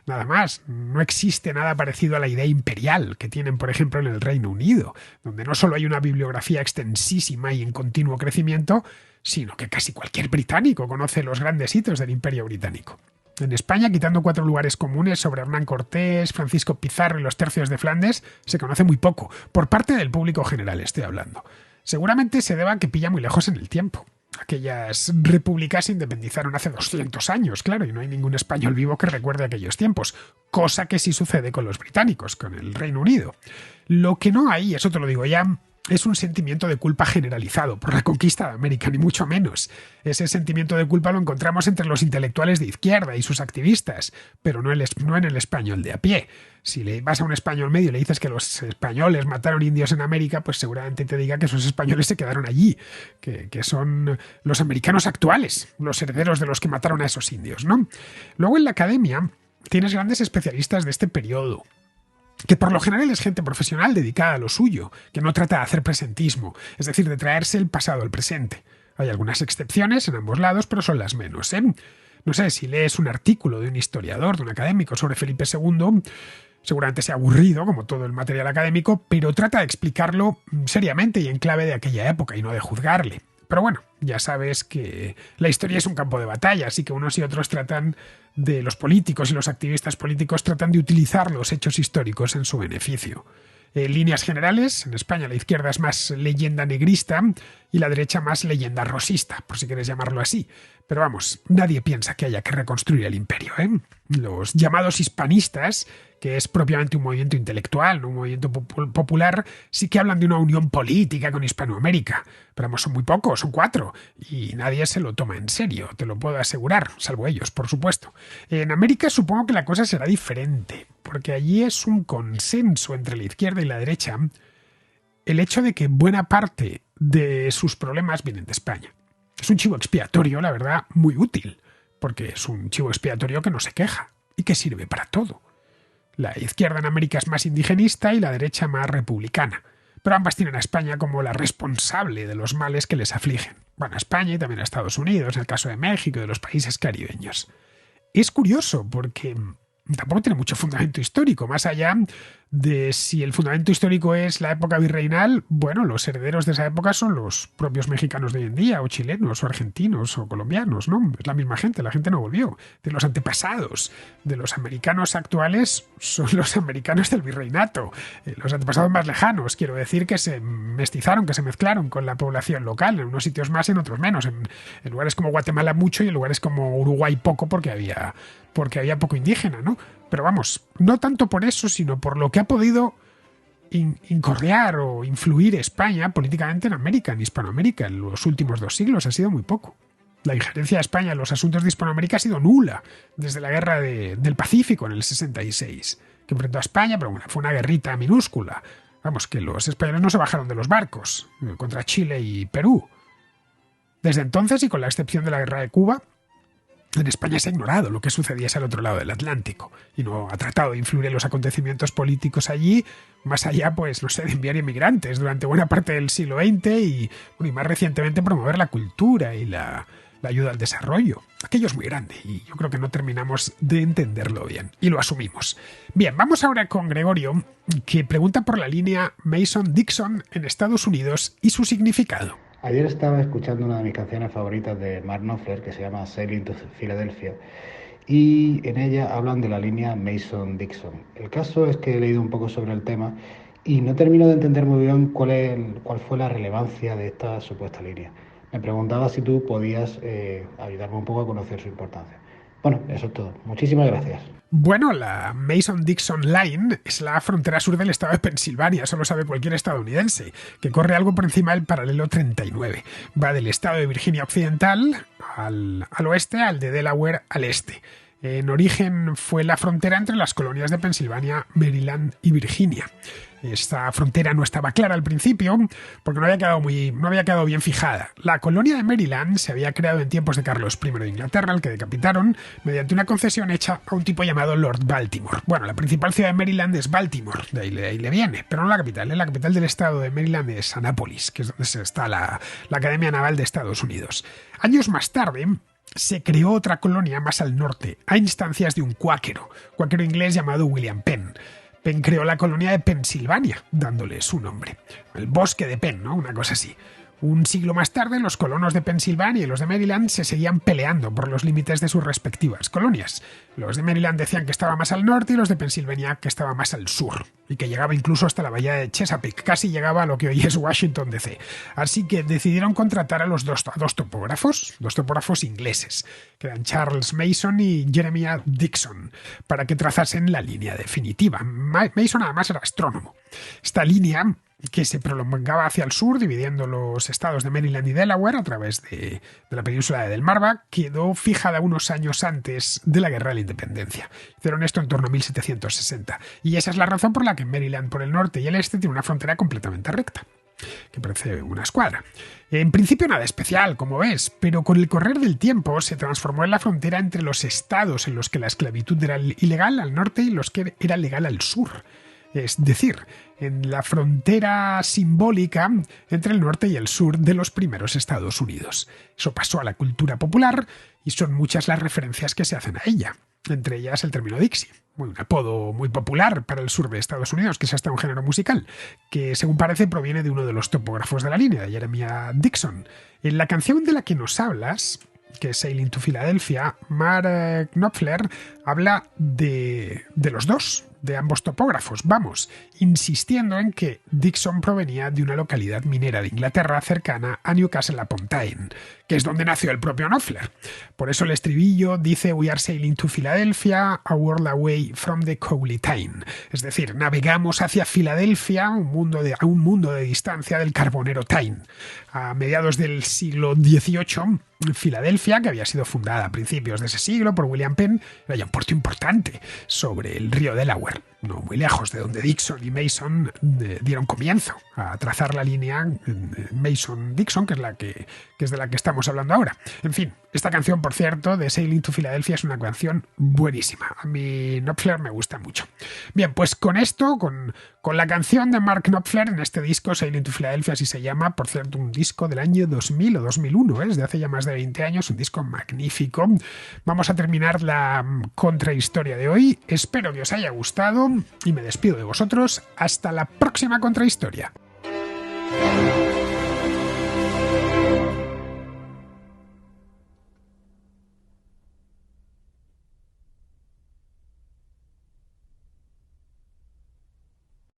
Nada más. No existe nada parecido a la idea imperial que tienen, por ejemplo, en el Reino Unido, donde no solo hay una bibliografía extensísima y en continuo crecimiento, sino que casi cualquier británico conoce los grandes hitos del Imperio británico. En España, quitando 4 lugares comunes sobre Hernán Cortés, Francisco Pizarro y los tercios de Flandes, se conoce muy poco, por parte del público general estoy hablando. Seguramente se deba a que pilla muy lejos en el tiempo. Aquellas repúblicas se independizaron hace 200 años, claro, y no hay ningún español vivo que recuerde aquellos tiempos, cosa que sí sucede con los británicos, con el Reino Unido. Lo que no hay, eso te lo digo ya, es un sentimiento de culpa generalizado por la conquista de América, ni mucho menos. Ese sentimiento de culpa lo encontramos entre los intelectuales de izquierda y sus activistas, pero no en el español de a pie. Si le vas a un español medio y le dices que los españoles mataron indios en América, pues seguramente te diga que esos españoles se quedaron allí, que son los americanos actuales, los herederos de los que mataron a esos indios, ¿no? Luego en la academia tienes grandes especialistas de este periodo, que por lo general es gente profesional dedicada a lo suyo, que no trata de hacer presentismo, es decir, de traerse el pasado al presente. Hay algunas excepciones en ambos lados, pero son las menos. No sé, si lees un artículo de un historiador, de un académico sobre Felipe II, seguramente sea aburrido, como todo el material académico, pero trata de explicarlo seriamente y en clave de aquella época y no de juzgarle. Pero bueno, ya sabes que la historia es un campo de batalla, así que unos y otros los políticos y los activistas políticos tratan de utilizar los hechos históricos en su beneficio. En líneas generales, en España la izquierda es más leyenda negrista y la derecha más leyenda rosista, por si quieres llamarlo así. Pero vamos, nadie piensa que haya que reconstruir el imperio. Los llamados hispanistas, que es propiamente un movimiento intelectual, no un movimiento popular, sí que hablan de una unión política con Hispanoamérica. Pero vamos, son muy pocos, son 4, y nadie se lo toma en serio, te lo puedo asegurar, salvo ellos, por supuesto. En América supongo que la cosa será diferente, porque allí es un consenso entre la izquierda y la derecha el hecho de que buena parte de sus problemas vienen de España. Es un chivo expiatorio, la verdad, muy útil, porque es un chivo expiatorio que no se queja y que sirve para todo. La izquierda en América es más indigenista y la derecha más republicana. pero ambas tienen a España como la responsable de los males que les afligen. Bueno, a España y también a Estados Unidos, en el caso de México y de los países caribeños. Es curioso porque tampoco tiene mucho fundamento histórico, más allá de si el fundamento histórico es la época virreinal. Bueno, los herederos de esa época son los propios mexicanos de hoy en día, o chilenos, o argentinos, o colombianos, ¿no? Es la misma gente, la gente no volvió. De los antepasados de los americanos actuales son los americanos del virreinato, los antepasados más lejanos, quiero decir, que se mestizaron, que se mezclaron con la población local, en unos sitios más y en otros menos, en lugares como Guatemala mucho y en lugares como Uruguay poco, porque había poco indígena, ¿no? Pero vamos, no tanto por eso, sino por lo que ha podido incordiar o influir España políticamente en América, en Hispanoamérica, en los últimos 2 siglos. Ha sido muy poco. La injerencia de España en los asuntos de Hispanoamérica ha sido nula desde la guerra del Pacífico en el 66, que enfrentó a España, pero bueno, fue una guerrita minúscula. Vamos, que los españoles no se bajaron de los barcos contra Chile y Perú. Desde entonces, y con la excepción de la guerra de Cuba, en España se ha ignorado lo que sucediese al otro lado del Atlántico y no ha tratado de influir en los acontecimientos políticos allí, más allá, pues, no sé, de enviar inmigrantes durante buena parte del siglo XX y más recientemente promover la cultura y la ayuda al desarrollo. Aquello es muy grande y yo creo que no terminamos de entenderlo bien y lo asumimos. Bien, vamos ahora con Gregorio, que pregunta por la línea Mason-Dixon en Estados Unidos y su significado.
Ayer estaba escuchando una de mis canciones favoritas de Mark Knopfler, que se llama Sailing to Philadelphia, y en ella hablan de la línea Mason-Dixon. El caso es que he leído un poco sobre el tema y no termino de entender muy bien cuál fue la relevancia de esta supuesta línea. Me preguntaba si tú podías ayudarme un poco a conocer su importancia. Bueno, eso es todo. Muchísimas gracias.
Bueno, la Mason-Dixon Line es la frontera sur del estado de Pensilvania, eso lo sabe cualquier estadounidense, que corre algo por encima del paralelo 39. Va del estado de Virginia Occidental al oeste, al de Delaware al este. En origen fue la frontera entre las colonias de Pensilvania, Maryland y Virginia. Esta frontera no estaba clara al principio porque no había quedado bien fijada. La colonia de Maryland se había creado en tiempos de Carlos I de Inglaterra, al que decapitaron, mediante una concesión hecha a un tipo llamado Lord Baltimore. Bueno, la principal ciudad de Maryland es Baltimore, de ahí le viene, pero no la capital. La capital del estado de Maryland es Annapolis, que es donde está la Academia Naval de Estados Unidos. Años más tarde se creó otra colonia más al norte, a instancias de un cuáquero inglés llamado William Penn. Penn creó la colonia de Pensilvania, dándole su nombre. El bosque de Penn, ¿no? Una cosa así. Un siglo más tarde, los colonos de Pensilvania y los de Maryland se seguían peleando por los límites de sus respectivas colonias. Los de Maryland decían que estaba más al norte y los de Pensilvania que estaba más al sur, y que llegaba incluso hasta la bahía de Chesapeake, casi llegaba a lo que hoy es Washington DC. Así que decidieron contratar a dos topógrafos ingleses, que eran Charles Mason y Jeremiah Dixon, para que trazasen la línea definitiva. Mason además era astrónomo. Esta línea, que se prolongaba hacia el sur, dividiendo los estados de Maryland y Delaware a través de la península de Delmarva, quedó fijada unos años antes de la Guerra de la Independencia. Hicieron esto en torno a 1760. Y esa es la razón por la que Maryland por el norte y el este tiene una frontera completamente recta, que parece una escuadra. En principio nada especial, como ves, pero con el correr del tiempo se transformó en la frontera entre los estados en los que la esclavitud era ilegal al norte y los que era legal al sur. Es decir, en la frontera simbólica entre el norte y el sur de los primeros Estados Unidos. Eso pasó a la cultura popular y son muchas las referencias que se hacen a ella. Entre ellas el término Dixie, un apodo muy popular para el sur de Estados Unidos, que es hasta un género musical, que según parece proviene de uno de los topógrafos de la línea, de Jeremiah Dixon. En la canción de la que nos hablas, que es Sailing to Philadelphia, Mark Knopfler habla de los dos, de ambos topógrafos, insistiendo en que Dixon provenía de una localidad minera de Inglaterra cercana a Newcastle upon Tyne, que es donde nació el propio Knopfler. Por eso el estribillo dice "We are sailing to Philadelphia, a world away from the coaly Tyne", es decir, navegamos hacia Filadelfia, a un mundo de distancia del carbonero Tyne. A mediados del siglo XVIII, Filadelfia, que había sido fundada a principios de ese siglo por William Penn, era ya un puerto importante sobre el río Delaware. no muy lejos de donde Dixon y Mason dieron comienzo a trazar la línea Mason-Dixon, que es de la que estamos hablando ahora. En fin, esta canción, por cierto, de Sailing to Philadelphia, es una canción buenísima. A mí Knopfler me gusta mucho. Bien, pues con esto, con la canción de Mark Knopfler en este disco, Sailing to Philadelphia, así se llama, por cierto, un disco del año 2000 o 2001, desde hace ya más de 20 años, un disco magnífico. Vamos a terminar la contrahistoria de hoy. Espero que os haya gustado y me despido de vosotros. Hasta la próxima contrahistoria.